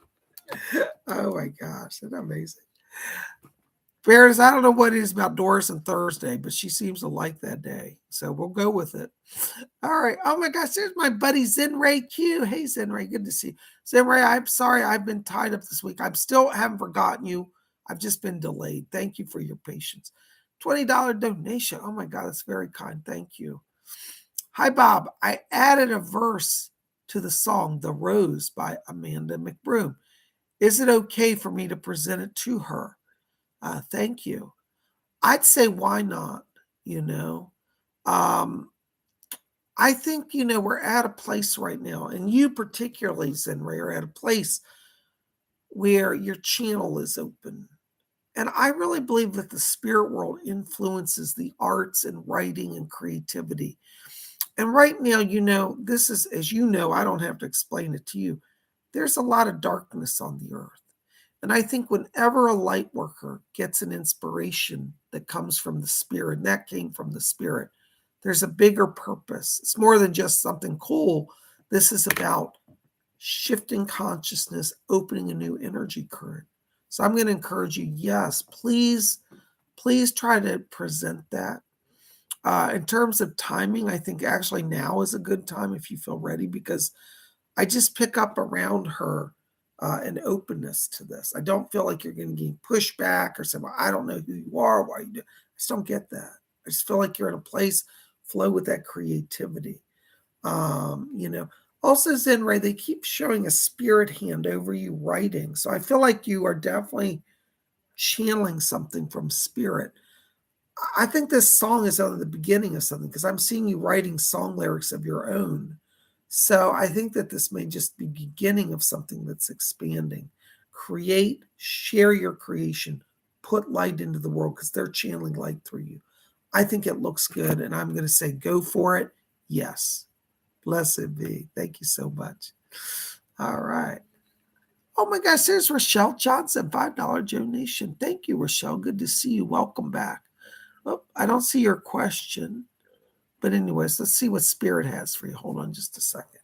Oh my gosh, isn't that amazing? Ferris, I don't know what it is about Doris and Thursday, but she seems to like that day. So we'll go with it. All right. Oh my gosh, there's my buddy Zenray Q. Hey, Zenray, good to see you. Zenray, I'm sorry I've been tied up this week. I still haven't forgotten you. I've just been delayed. Thank you for your patience. $20 donation. Oh my God, that's very kind. Thank you. Hi, Bob. I added a verse to the song The Rose by Amanda McBroom. Is it okay for me to present it to her? Thank you. I'd say why not, I think, we're at a place right now, and you particularly, Zenray, are at a place where your channel is open. And I really believe that the spirit world influences the arts and writing and creativity. And right now, this is, as you know, I don't have to explain it to you. There's a lot of darkness on the earth. And I think whenever a light worker gets an inspiration that comes from the spirit, and that came from the spirit, there's a bigger purpose. It's more than just something cool. This is about shifting consciousness, opening a new energy current. So I'm going to encourage you, yes, please try to present that. In terms of timing, I think actually now is a good time if you feel ready, because I just pick up around her an openness to this. I don't feel like you're going to get pushback or say, well, I don't know who you are, why you do. I just don't get that. I just feel like you're in a place, flow with that creativity. Also, Zenray, they keep showing a spirit hand over you writing. So I feel like you are definitely channeling something from spirit. I think this song is on the beginning of something, because I'm seeing you writing song lyrics of your own. So I think that this may just be beginning of something that's expanding. Create, share your creation, put light into the world, because they're channeling light through you. I think it looks good, and I'm going to say go for it. Yes. Blessed be. Thank you so much. All right. Oh my gosh, there's Rochelle Johnson, $5 donation. Thank you, Rochelle. Good to see you. Welcome back. Oh, I don't see your question. But anyways, let's see what Spirit has for you. Hold on just a second.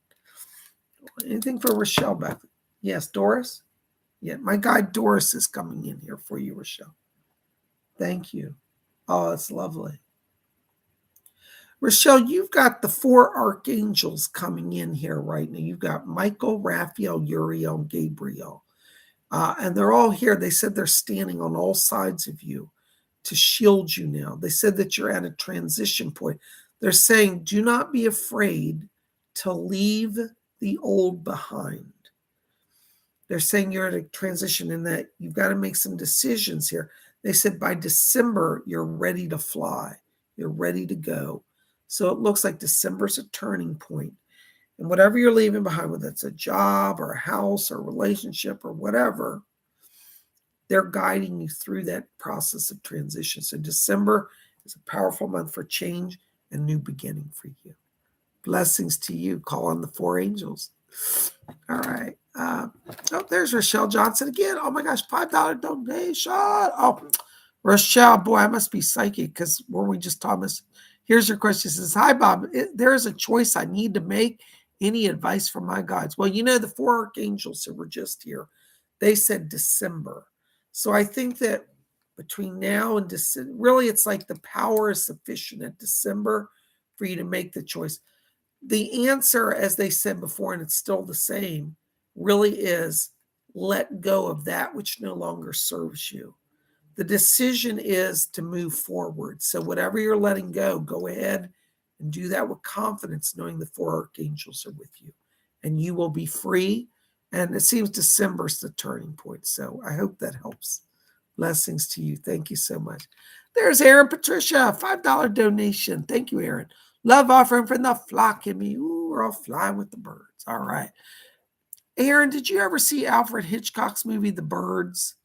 Anything for Rochelle back? Yes, Doris? Yeah, my guy Doris is coming in here for you, Rochelle. Thank you. Oh, it's lovely. Rochelle, you've got the 4 archangels coming in here right now. You've got Michael, Raphael, Uriel, and Gabriel. And they're all here. They said they're standing on all sides of you to shield you now. They said that you're at a transition point. They're saying, do not be afraid to leave the old behind. They're saying you're at a transition in that you've got to make some decisions here. They said by December, you're ready to fly. You're ready to go. So it looks like December's a turning point. And whatever you're leaving behind, whether it's a job or a house or a relationship or whatever, they're guiding you through that process of transition. So December is a powerful month for change and new beginning for you. Blessings to you. Call on the 4 angels. All right. There's Rochelle Johnson again. Oh my gosh, $5 donation. Oh, Rochelle, boy, I must be psychic, because were we just talking this? Here's your question. It says, hi, Bob. There is a choice I need to make. Any advice from my guides? Well, the 4 archangels that were just here, they said December. So I think that between now and December, really it's like the power is sufficient at December for you to make the choice. The answer, as they said before, and it's still the same, really is let go of that which no longer serves you. The decision is to move forward. So whatever you're letting go, go ahead and do that with confidence, knowing the 4 archangels are with you. And you will be free. And it seems December's the turning point. So I hope that helps. Blessings to you. Thank you so much. There's Aaron Patricia, $5 donation. Thank you, Aaron. Love offering from the flock in me. Ooh, we're all flying with the birds. All right. Aaron, did you ever see Alfred Hitchcock's movie, The Birds?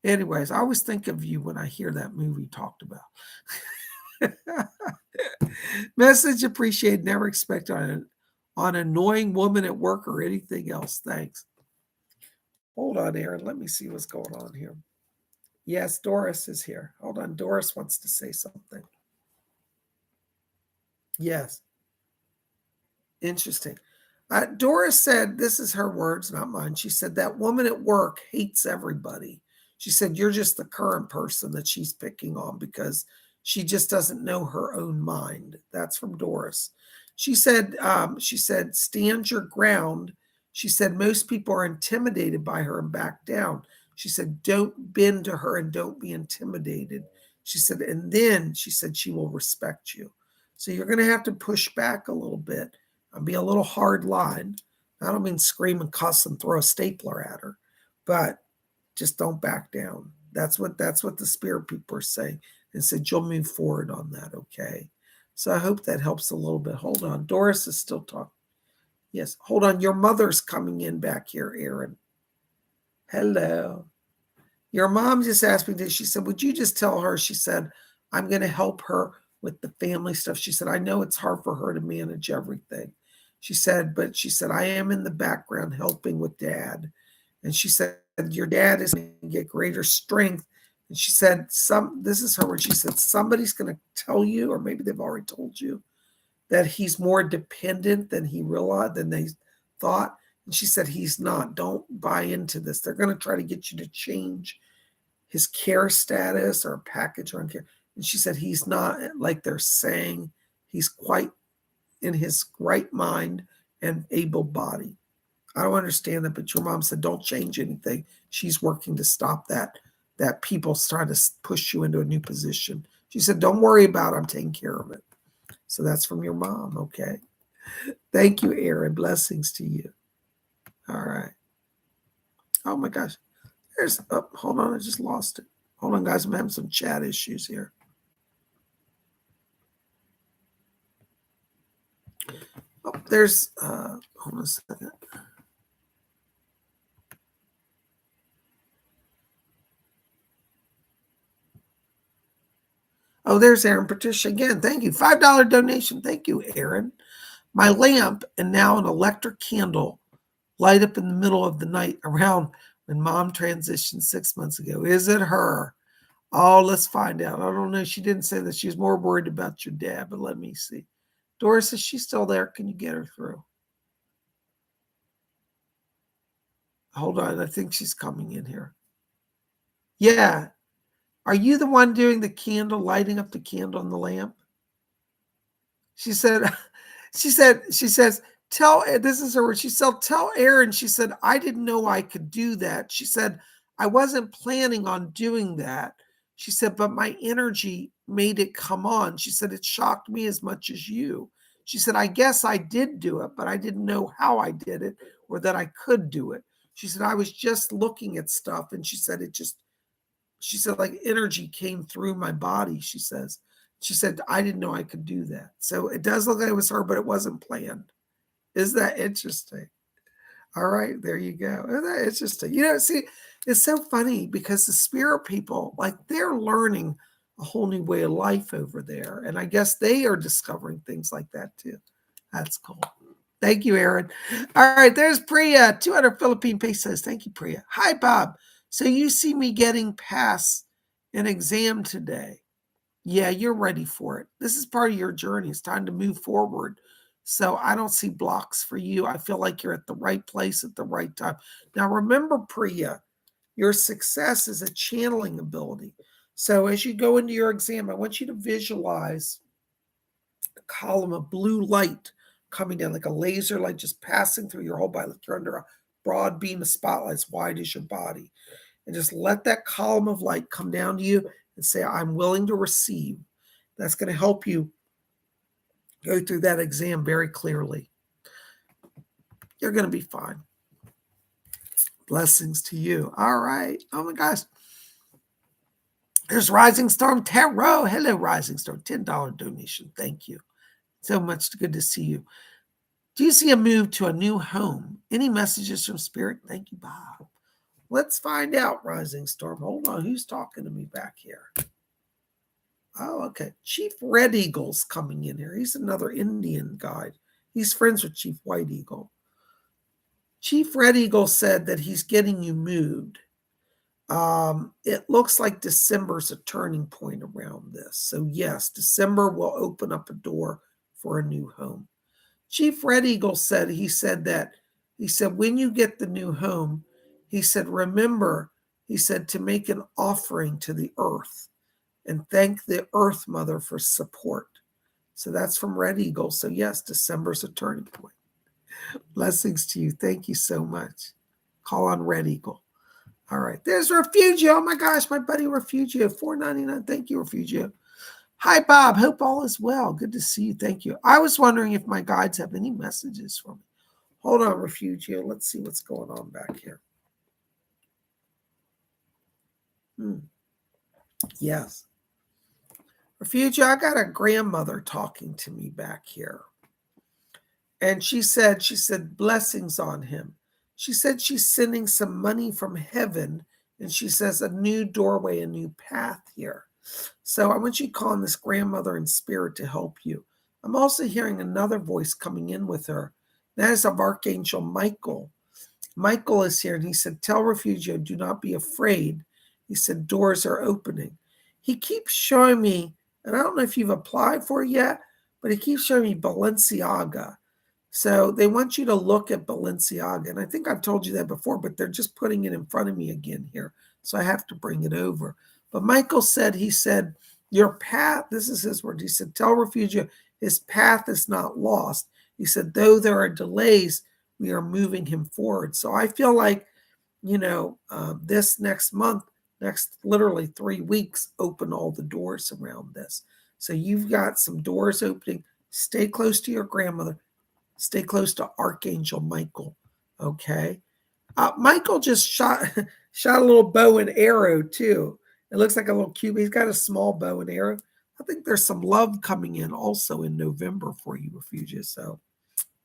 Anyways, I always think of you when I hear that movie talked about. Message appreciated. Never expect on an annoying woman at work or anything else. Thanks. Hold on, Aaron. Let me see what's going on here. Yes, Doris is here. Hold on. Doris wants to say something. Yes. Interesting. Doris said, this is her words, not mine. She said, that woman at work hates everybody. She said, you're just the current person that she's picking on because she just doesn't know her own mind. That's from Doris. She said, stand your ground. She said, most people are intimidated by her and back down. She said, don't bend to her and don't be intimidated. She said, and then she said, she will respect you. So you're going to have to push back a little bit. I'll be a little hard line. I don't mean scream and cuss and throw a stapler at her, but just don't back down. That's what the spirit people are saying. And said you'll move forward on that, okay? So I hope that helps a little bit. Hold on. Doris is still talking. Yes, hold on. Your mother's coming in back here, Aaron. Hello. Your mom just asked me this. She said, would you just tell her, she said, I'm going to help her with the family stuff. She said, I know it's hard for her to manage everything. She said, I am in the background helping with dad. And she said, your dad is going to get greater strength. And she said, this is her word. She said, somebody's going to tell you, or maybe they've already told you, that he's more dependent than he realized, than they thought. And she said, he's not. Don't buy into this. They're going to try to get you to change his care status or package on care. And she said, he's not like they're saying. He's quite in his right mind and able body. I don't understand that, but your mom said, don't change anything. She's working to stop that people trying to push you into a new position. She said, don't worry about it. I'm taking care of it. So that's from your mom, okay? Thank you, Aaron. Blessings to you. All right. Oh, my gosh. Hold on. I just lost it. Hold on, guys. I'm having some chat issues here. Oh, there's, hold on a second. Oh, there's Aaron Patricia again. Thank you. $5 donation. Thank you, Aaron. My lamp and now an electric candle light up in the middle of the night around when mom transitioned 6 months ago. Is it her? Oh, let's find out. I don't know. She didn't say that. She's more worried about your dad, but let me see. Doris, is she still there? Can you get her through? Hold on. I think she's coming in here. Yeah. Are you the one doing the candle, lighting up the candle in the lamp? She said, she says, this is her word. She said, tell Aaron, she said, I didn't know I could do that. She said, I wasn't planning on doing that. She said, but my energy made it come on. She said, it shocked me as much as you. She said, I guess I did do it, but I didn't know how I did it or that I could do it. She said, I was just looking at stuff. And she said, like energy came through my body, she says. She said, I didn't know I could do that. So it does look like it was her, but it wasn't planned. Is that interesting? All right, there you go. Isn't that interesting? See, it's so funny because the spirit people, like they're learning a whole new way of life over there. And I guess they are discovering things like that too. That's cool. Thank you, Aaron. All right, there's Priya, 200 Philippine pesos. Thank you, Priya. Hi, Bob. So you see me getting past an exam today. Yeah, you're ready for it. This is part of your journey. It's time to move forward. So I don't see blocks for you. I feel like you're at the right place at the right time. Now, remember, Priya, your success is a channeling ability. So as you go into your exam, I want you to visualize a column of blue light coming down, like a laser light just passing through your whole body. Like you're under a broad beam of spotlight as wide as your body. And just let that column of light come down to you and say, I'm willing to receive. That's going to help you go through that exam very clearly. You're going to be fine. Blessings to you. All right. Oh my gosh. There's Rising Storm Tarot. Hello, Rising Storm. $10 donation. Thank you. So much good to see you. Do you see a move to a new home? Any messages from Spirit? Thank you, Bob. Let's find out, Rising Storm. Hold on. Who's talking to me back here? Oh, okay. Chief Red Eagle's coming in here. He's another Indian guide. He's friends with Chief White Eagle. Chief Red Eagle said that he's getting you moved. It looks like December's a turning point around this. So yes, December will open up a door for a new home. Chief Red Eagle said, he said when you get the new home, he said, remember, he said, to make an offering to the earth and thank the earth mother for support. So that's from Red Eagle. So yes, December's a turning point. Blessings to you. Thank you so much. Call on Red Eagle. All right. There's Refugio. Oh my gosh, my buddy Refugio. $4.99. Thank you, Refugio. Hi, Bob. Hope all is well. Good to see you. Thank you. I was wondering if my guides have any messages for me. Hold on, Refugio. Let's see what's going on back here. Yes. Refugio, I got a grandmother talking to me back here. And she said, blessings on him. She said she's sending some money from heaven. And she says a new doorway, a new path here. So I want you to call on this grandmother in spirit to help you. I'm also hearing another voice coming in with her. That is of Archangel Michael. Michael is here, and he said, tell Refugio, do not be afraid. He said, doors are opening. He keeps showing me, and I don't know if you've applied for it yet, but he keeps showing me Balenciaga. So they want you to look at Balenciaga. And I think I've told you that before, but they're just putting it in front of me again here. So I have to bring it over. But Michael said, he said, your path, this is his word. He said, tell Refugio, his path is not lost. He said, though there are delays, we are moving him forward. So I feel like, this next month, next literally 3 weeks, open all the doors around this. So you've got some doors opening. Stay close to your grandmother. Stay close to Archangel Michael, okay? Michael just shot a little bow and arrow, too. It looks like a little cube. He's got a small bow and arrow. I think there's some love coming in also in November for you, Refugio. So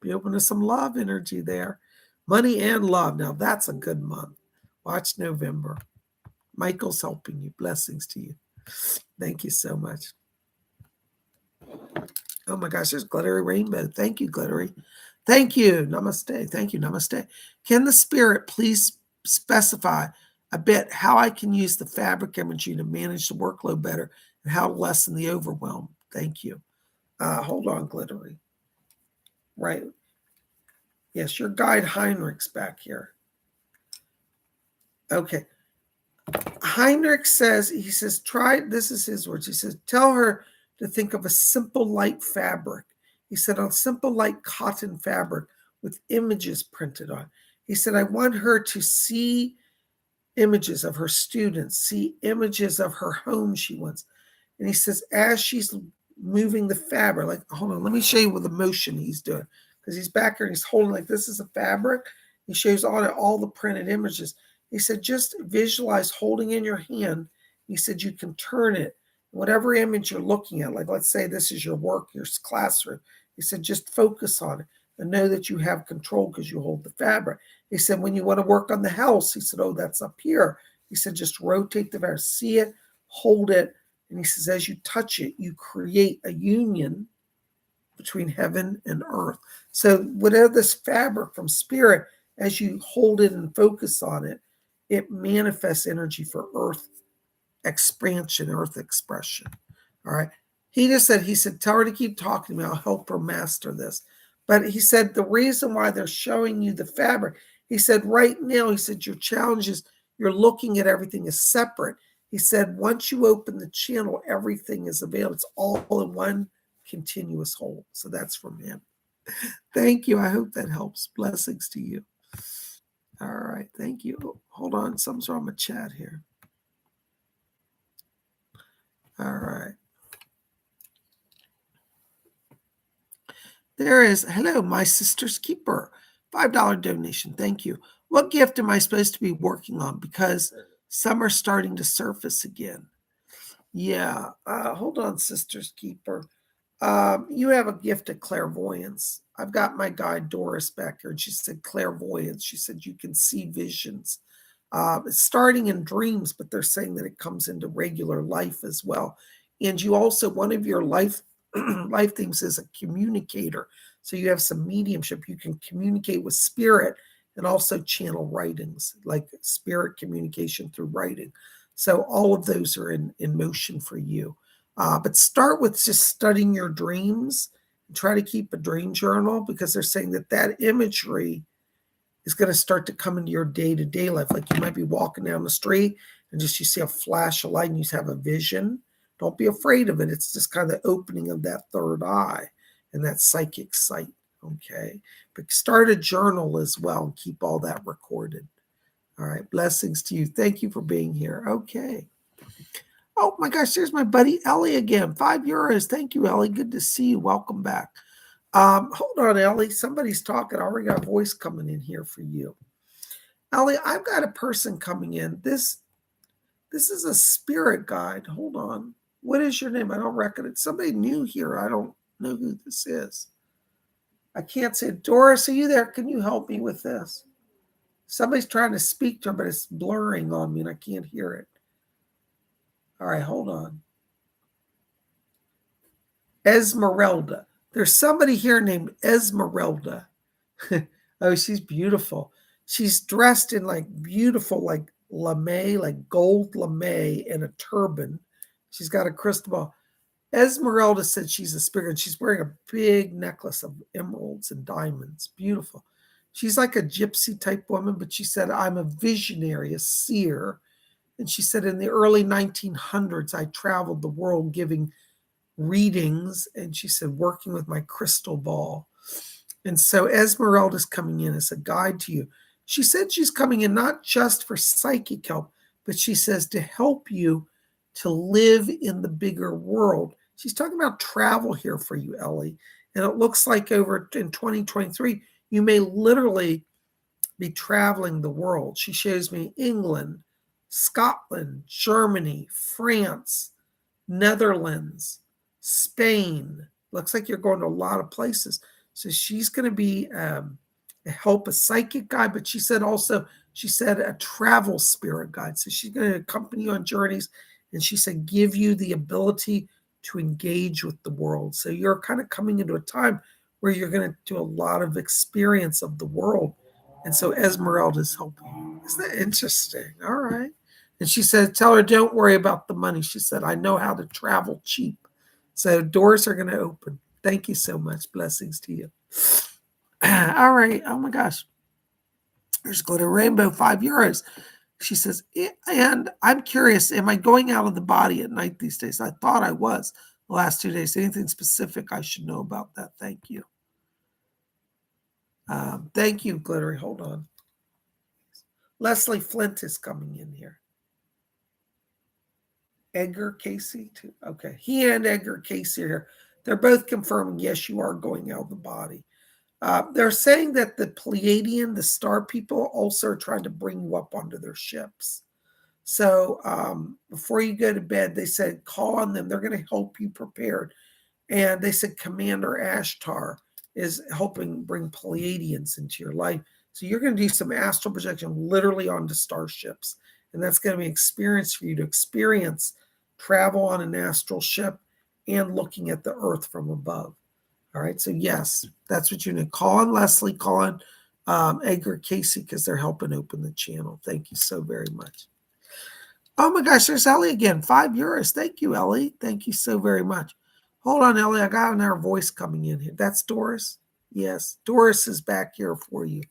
be open to some love energy there. Money and love. Now, that's a good month. Watch November. Michael's helping you. Blessings to you. Thank you so much. Oh my gosh, there's Glittery Rainbow. Thank you, Glittery. Thank you. Namaste. Thank you. Namaste. Can the spirit please specify a bit how I can use the fabric imagery to manage the workload better and how to lessen the overwhelm? Thank you. Hold on, Glittery. Right. Yes, your guide Heinrich's back here. Okay. Heinrich says, try, this is his words. He says, tell her to think of a simple light fabric. He said, on simple light cotton fabric with images printed on. He said, I want her to see images of her students, see images of her home she wants. And he says, as she's moving the fabric, like, hold on, let me show you what the motion he's doing. Because he's back here and he's holding like this is a fabric. He shows on it all the printed images. He said, just visualize holding in your hand. He said, you can turn it. Whatever image you're looking at, like let's say this is your work, your classroom. He said, just focus on it and know that you have control because you hold the fabric. He said, when you want to work on the house, he said, oh, that's up here. He said, just rotate the fabric, see it, hold it. And he says, as you touch it, you create a union between heaven and earth. So whatever this fabric from spirit, as you hold it and focus on it, it manifests energy for earth expansion, earth expression. All right. He said, tell her to keep talking to me. I'll help her master this. But he said, the reason why they're showing you the fabric, he said, right now, he said, your challenge is you're looking at everything as separate. He said, once you open the channel, everything is available. It's all in one continuous whole. So that's from him. Thank you. I hope that helps. Blessings to you. All right. Thank you. Oh, hold on. Something's wrong with chat here. All right. There is, hello, my sister's keeper. $5 donation. Thank you. What gift am I supposed to be working on? Because some are starting to surface again. Yeah. Hold on, sister's keeper. You have a gift of clairvoyance. I've got my guide Doris back here, and she said clairvoyance. She said you can see visions. It's starting in dreams, but they're saying that it comes into regular life as well. And you also, one of your life life things is a communicator. So you have some mediumship. You can communicate with spirit and also channel writings, like spirit communication through writing. So all of those are in motion for you. But start with just studying your dreams and try to keep a dream journal, because they're saying that that imagery is going to start to come into your day-to-day life. Like you might be walking down the street and just you see a flash of light and you have a vision. Don't be afraid of it. It's just kind of the opening of that third eye and that psychic sight. Okay. But start a journal as well and keep all that recorded. All right. Blessings to you. Thank you for being here. Okay. Oh my gosh, there's my buddy Ellie again. €5. Thank you, Ellie. Good to see you. Welcome back. Hold on, Ellie. Somebody's talking. I already got a voice coming in here for you. Ellie, I've got a person coming in. This is a spirit guide. Hold on. What is your name? I don't recognize. Somebody new here. I don't know who this is. I can't say. Doris, are you there? Can you help me with this? Somebody's trying to speak to her, but it's blurring on me and I can't hear it. All right, hold on. Esmeralda. There's somebody here named Esmeralda. Oh, she's beautiful. She's dressed in like beautiful, like lame, like gold lame and a turban. She's got a crystal ball. Esmeralda said she's a spirit. She's wearing a big necklace of emeralds and diamonds. Beautiful. She's like a gypsy type woman, but she said, I'm a visionary, a seer. And she said, in the early 1900s, I traveled the world giving readings. And she said, working with my crystal ball. And so Esmeralda's coming in as a guide to you. She said she's coming in not just for psychic help, but she says to help you to live in the bigger world. She's talking about travel here for you, Ellie. And it looks like over in 2023, you may literally be traveling the world. She shows me England, Scotland, Germany, France, Netherlands, Spain. Looks like you're going to a lot of places. So she's going to be help a psychic guide, but she said a travel spirit guide. So she's going to accompany you on journeys, and she said give you the ability to engage with the world. So you're kind of coming into a time where you're going to do a lot of experience of the world. And so Esmeralda's helping you. Isn't that interesting? All right. And she said, tell her, don't worry about the money. She said, I know how to travel cheap. So doors are going to open. Thank you so much. Blessings to you. All right. Oh my gosh. There's Glitter Rainbow, €5. She says, and I'm curious, am I going out of the body at night these days? I thought I was the last 2 days. Anything specific I should know about that? Thank you. Thank you, Glittery. Hold on. Leslie Flint is coming in here. Edgar Casey, too. Okay. He and Edgar Casey are here. They're both confirming, yes, you are going out of the body. They're saying that the Pleiadian, the star people, also are trying to bring you up onto their ships. So before you go to bed, they said, call on them. They're going to help you prepared. And they said Commander Ashtar is helping bring Pleiadians into your life. So you're going to do some astral projection literally onto starships. And that's going to be an experience for you to experience travel on an astral ship and looking at the earth from above. All right. So yes, that's what you need. Call on Leslie, call on Edgar Casey, because they're helping open the channel. Thank you so very much. Oh my gosh, there's Ellie again. €5. Thank you, Ellie. Thank you so very much. Hold on, Ellie. I got another voice coming in here. That's Doris? Yes. Doris is back here for you.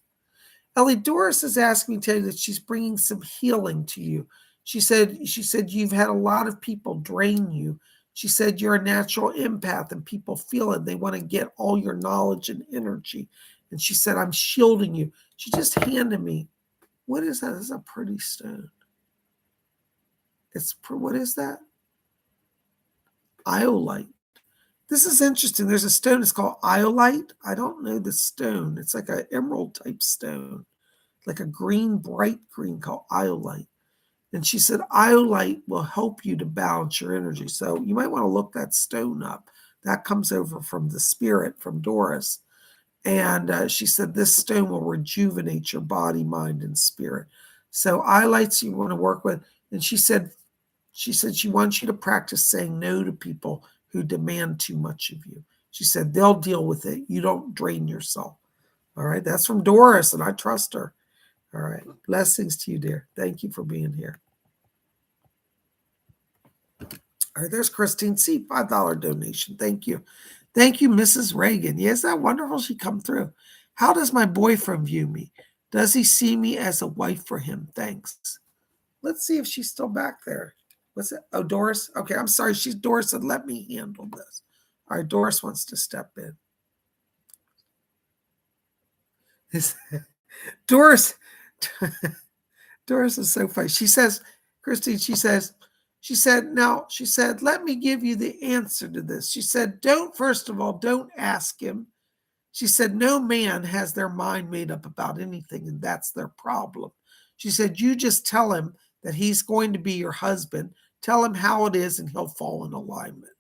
Ellie, Doris is asking me to tell you that she's bringing some healing to you. She said you've had a lot of people drain you. She said you're a natural empath and people feel it. They want to get all your knowledge and energy. And she said, I'm shielding you. She just handed me. What is that? It's a pretty stone. What is that? Iolite. This is interesting. There's a stone. It's called iolite. I don't know the stone. It's like an emerald type stone, like a green, bright green called iolite. And she said, iolite will help you to balance your energy. So you might want to look that stone up. That comes over from the spirit, from Doris. And she said, this stone will rejuvenate your body, mind, and spirit. So eyelights you want to work with. And she said she wants you to practice saying no to people who demand too much of you. She said they'll deal with it. You don't drain yourself. All right. That's from Doris, and I trust her. All right. Blessings to you, dear. Thank you for being here. All right. There's Christine C. $5 donation. Thank you. Thank you, Mrs. Reagan. Yes, that wonderful she come through. How does my boyfriend view me? Does he see me as a wife for him? Thanks. Let's see if she's still back there. What's it? Oh, Doris. Okay, I'm sorry. Doris said, let me handle this. All right, Doris wants to step in. Doris, Doris is so funny. She says, Christine, she said, let me give you the answer to this. She said, first of all, don't ask him. She said, no man has their mind made up about anything, and that's their problem. She said, you just tell him that he's going to be your husband. Tell him how it is, and he'll fall in alignment.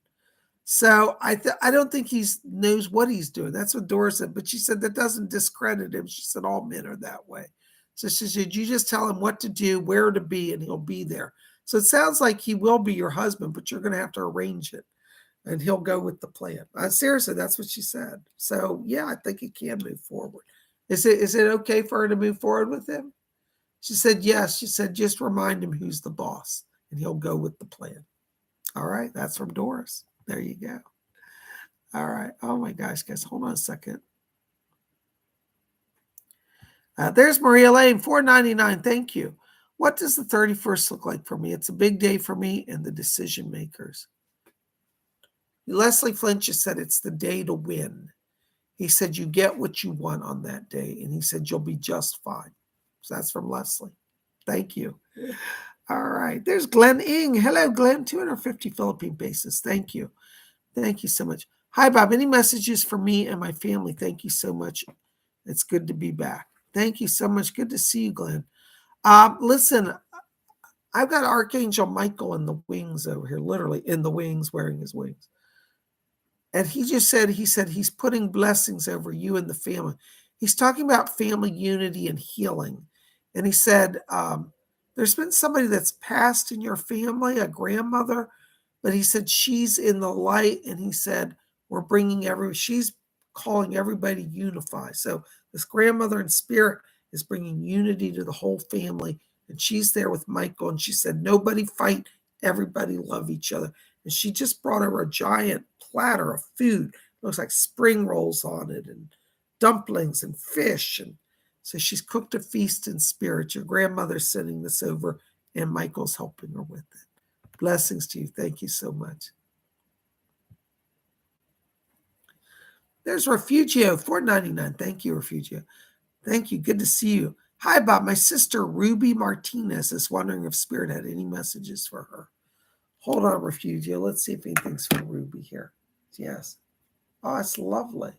So I don't think he knows what he's doing. That's what Doris said. But she said that doesn't discredit him. She said all men are that way. So she said, you just tell him what to do, where to be, and he'll be there. So it sounds like he will be your husband, but you're going to have to arrange it. And he'll go with the plan. Seriously, that's what she said. So yeah, I think he can move forward. Is it okay for her to move forward with him? She said yes. She said just remind him who's the boss, and he'll go with the plan. All right, that's from Doris. There you go. All right. Oh my gosh, guys, hold on a second. There's Maria Lane, $4.99. Thank you. What does the 31st look like for me? It's a big day for me and the decision makers. Leslie Flint just said it's the day to win. He said you get what you want on that day, and he said you'll be just fine. So that's from Leslie. Thank you. All right. There's Glenn Ing. Hello, Glenn. 250 Philippine pesos. Thank you. Thank you so much. Hi, Bob. Any messages for me and my family? Thank you so much. It's good to be back. Thank you so much. Good to see you, Glenn. Listen, I've got Archangel Michael in the wings over here, literally in the wings, wearing his wings. And he said he's putting blessings over you and the family. He's talking about family unity and healing. And he said, there's been somebody that's passed in your family, a grandmother, but he said she's in the light. And he said, she's calling everybody to unify. So this grandmother in spirit is bringing unity to the whole family. And she's there with Michael. And she said, nobody fight, everybody love each other. And she just brought over a giant platter of food. It looks like spring rolls on it and dumplings and fish. And so she's cooked a feast in spirit. Your grandmother's sending this over, and Michael's helping her with it. Blessings to you. Thank you so much. There's Refugio, $4.99. Thank you, Refugio. Thank you. Good to see you. Hi, Bob. My sister, Ruby Martinez, is wondering if Spirit had any messages for her. Hold on, Refugio. Let's see if anything's from Ruby here. Yes. Oh, it's lovely.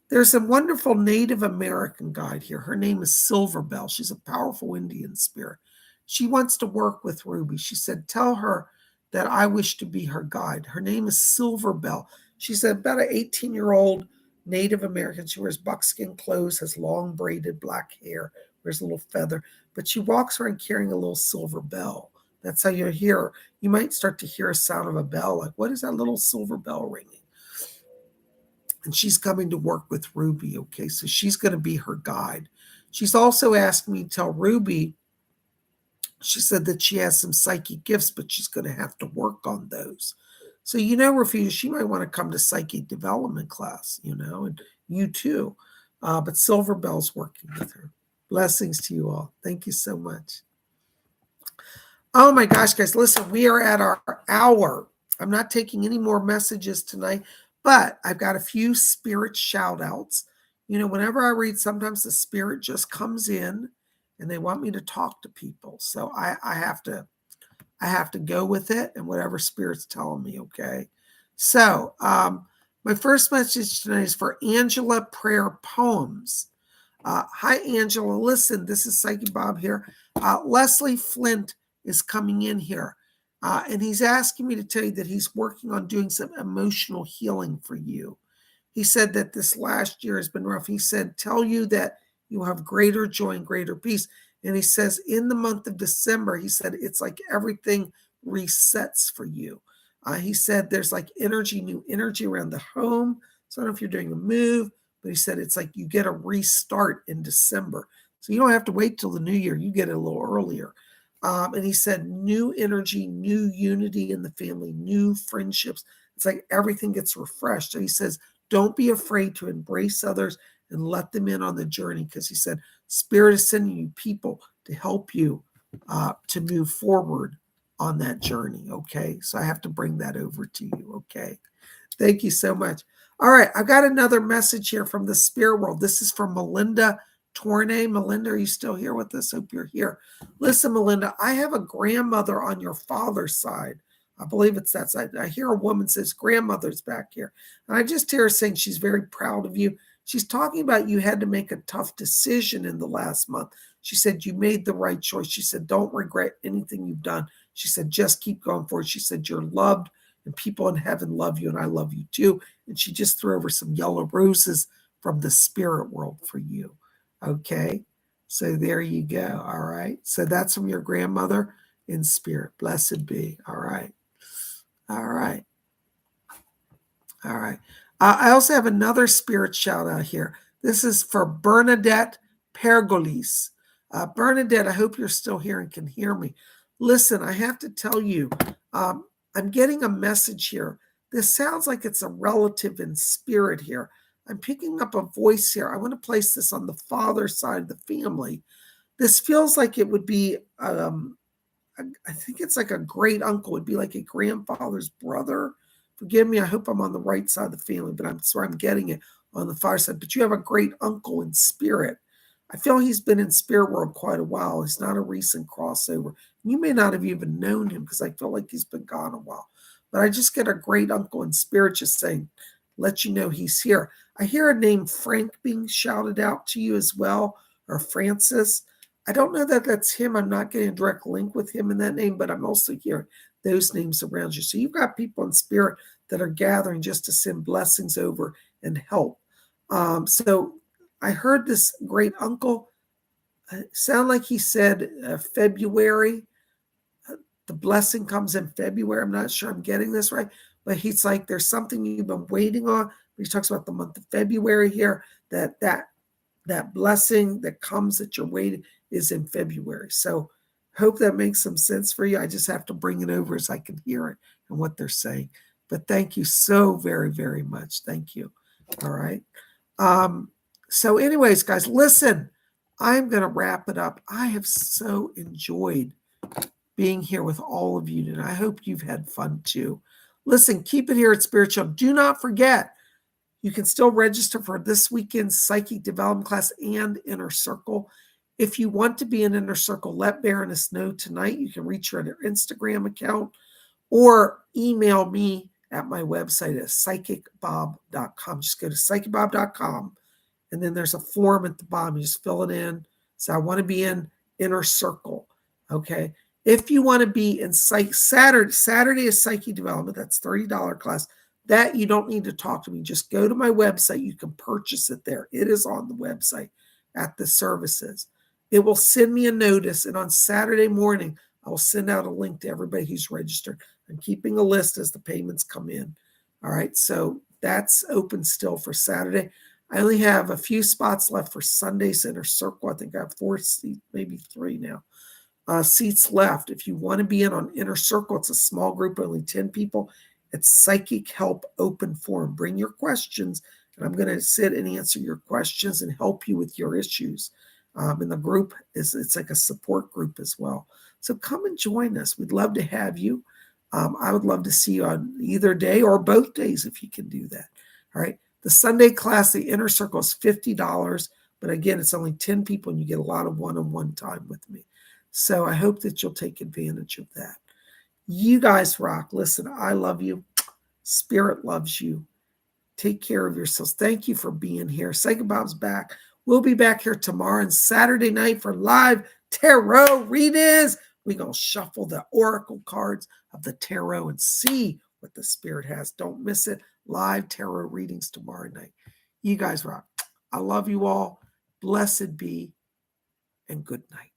There's a wonderful Native American guide here. Her name is Silverbell. She's a powerful Indian spirit. She wants to work with Ruby. She said, tell her that I wish to be her guide. Her name is Silverbell. She's about an 18-year-old Native American. She wears buckskin clothes, has long braided black hair, wears a little feather, but she walks around carrying a little silver bell. That's how you hear her. You might start to hear a sound of a bell, like, what is that little silver bell ringing? And she's coming to work with Ruby, okay? So she's going to be her guide. She's also asked me to tell Ruby, she said that she has some psychic gifts, but she's going to have to work on those. So, Refugio, she might want to come to psychic development class, and you too. But Silverbell's working with her. Blessings to you all. Thank you so much. Oh my gosh, guys, listen, we are at our hour. I'm not taking any more messages tonight, but I've got a few spirit shout outs. Whenever I read, sometimes the spirit just comes in and they want me to talk to people. So I have to go with it and whatever spirit's telling me, okay? So my first message tonight is for Angela Prayer Poems. Hi, Angela. Listen, this is Psychic Bob here. Leslie Flint is coming in here, and he's asking me to tell you that he's working on doing some emotional healing for you. He said that this last year has been rough. He said, tell you that you have greater joy and greater peace. And he says in the month of December, he said, it's like everything resets for you. He said there's like new energy around the home. So I don't know if you're doing a move, but he said it's like you get a restart in December. So you don't have to wait till the new year. You get it a little earlier. And he said new energy, new unity in the family, new friendships. It's like everything gets refreshed. So he says, don't be afraid to embrace others and let them in on the journey, because he said, Spirit is sending you people to help you to move forward on that journey. Okay. So I have to bring that over to you. Okay. Thank you so much. All right. I've got another message here from the spirit world. This is from Melinda Tournay. Melinda, are you still here with us? Hope you're here. Listen, Melinda, I have a grandmother on your father's side. I believe it's that side. I hear a woman says grandmother's back here. And I just hear her saying she's very proud of you. She's talking about you had to make a tough decision in the last month. She said you made the right choice. She said, don't regret anything you've done. She said, just keep going forward. She said, you're loved and people in heaven love you and I love you too. And she just threw over some yellow roses from the spirit world for you. Okay. So there you go. All right. So that's from your grandmother in spirit. Blessed be. All right. All right. All right. I also have another spirit shout out here. This is for Bernadette Pergolis. Bernadette, I hope you're still here and can hear me. Listen, I have to tell you, I'm getting a message here. This sounds like it's a relative in spirit here. I'm picking up a voice here. I want to place this on the father side of the family. This feels like it would be, I think it's like a great uncle. It'd be like a grandfather's brother. Forgive me. I hope I'm on the right side of the family, but I'm sorry I'm getting it on the far side. But you have a great uncle in spirit. I feel he's been in spirit world quite a while. He's not a recent crossover. You may not have even known him because I feel like he's been gone a while. But I just get a great uncle in spirit just saying, let you know he's here. I hear a name Frank being shouted out to you as well, or Francis. I don't know that that's him. I'm not getting a direct link with him in that name, but I'm also hearing those names around you. So you've got people in spirit that are gathering just to send blessings over and help. So I heard this great uncle sound like he said February. The blessing comes in February. I'm not sure I'm getting this right, but he's like, there's something you've been waiting on. He talks about the month of February here, that blessing that comes that you're waiting is in February. So hope that makes some sense for you. I just have to bring it over as I can hear it and what they're saying. But thank you so very, very much. Thank you. All right. So anyways, guys, listen, I'm going to wrap it up. I have so enjoyed being here with all of you, and I hope you've had fun too. Listen, keep it here at Spiritual. Do not forget, you can still register for this weekend's psychic development class and Inner Circle. If you want to be in Inner Circle, let Baroness know tonight. You can reach her on her Instagram account or email me at my website at PsychicBob.com. Just go to PsychicBob.com, and then there's a form at the bottom. You just fill it in. So I want to be in Inner Circle. Okay. If you want to be in Saturday is Psychic Development. That's $30 class. That you don't need to talk to me. Just go to my website. You can purchase it there. It is on the website at the services. It will send me a notice, and on Saturday morning, I will send out a link to everybody who's registered. I'm keeping a list as the payments come in. All right, so that's open still for Saturday. I only have a few spots left for Sunday's Inner Circle. I think I have 4 seats, maybe 3 now. Seats left. If you want to be in on Inner Circle, it's a small group, only 10 people. It's Psychic Help Open Forum. Bring your questions, and I'm going to sit and answer your questions and help you with your issues. And the group it's like a support group as well. So come and join us. We'd love to have you. I would love to see you on either day or both days if you can do that. All right. The Sunday class, the Inner Circle, is $50. But again, it's only 10 people, and you get a lot of one-on-one time with me. So I hope that you'll take advantage of that. You guys rock. Listen, I love you. Spirit loves you. Take care of yourselves. Thank you for being here. Psychic Bob's back. We'll be back here tomorrow and Saturday night for live tarot readings. We're going to shuffle the oracle cards of the tarot and see what the spirit has. Don't miss it. Live tarot readings tomorrow night. You guys rock. I love you all. Blessed be and good night.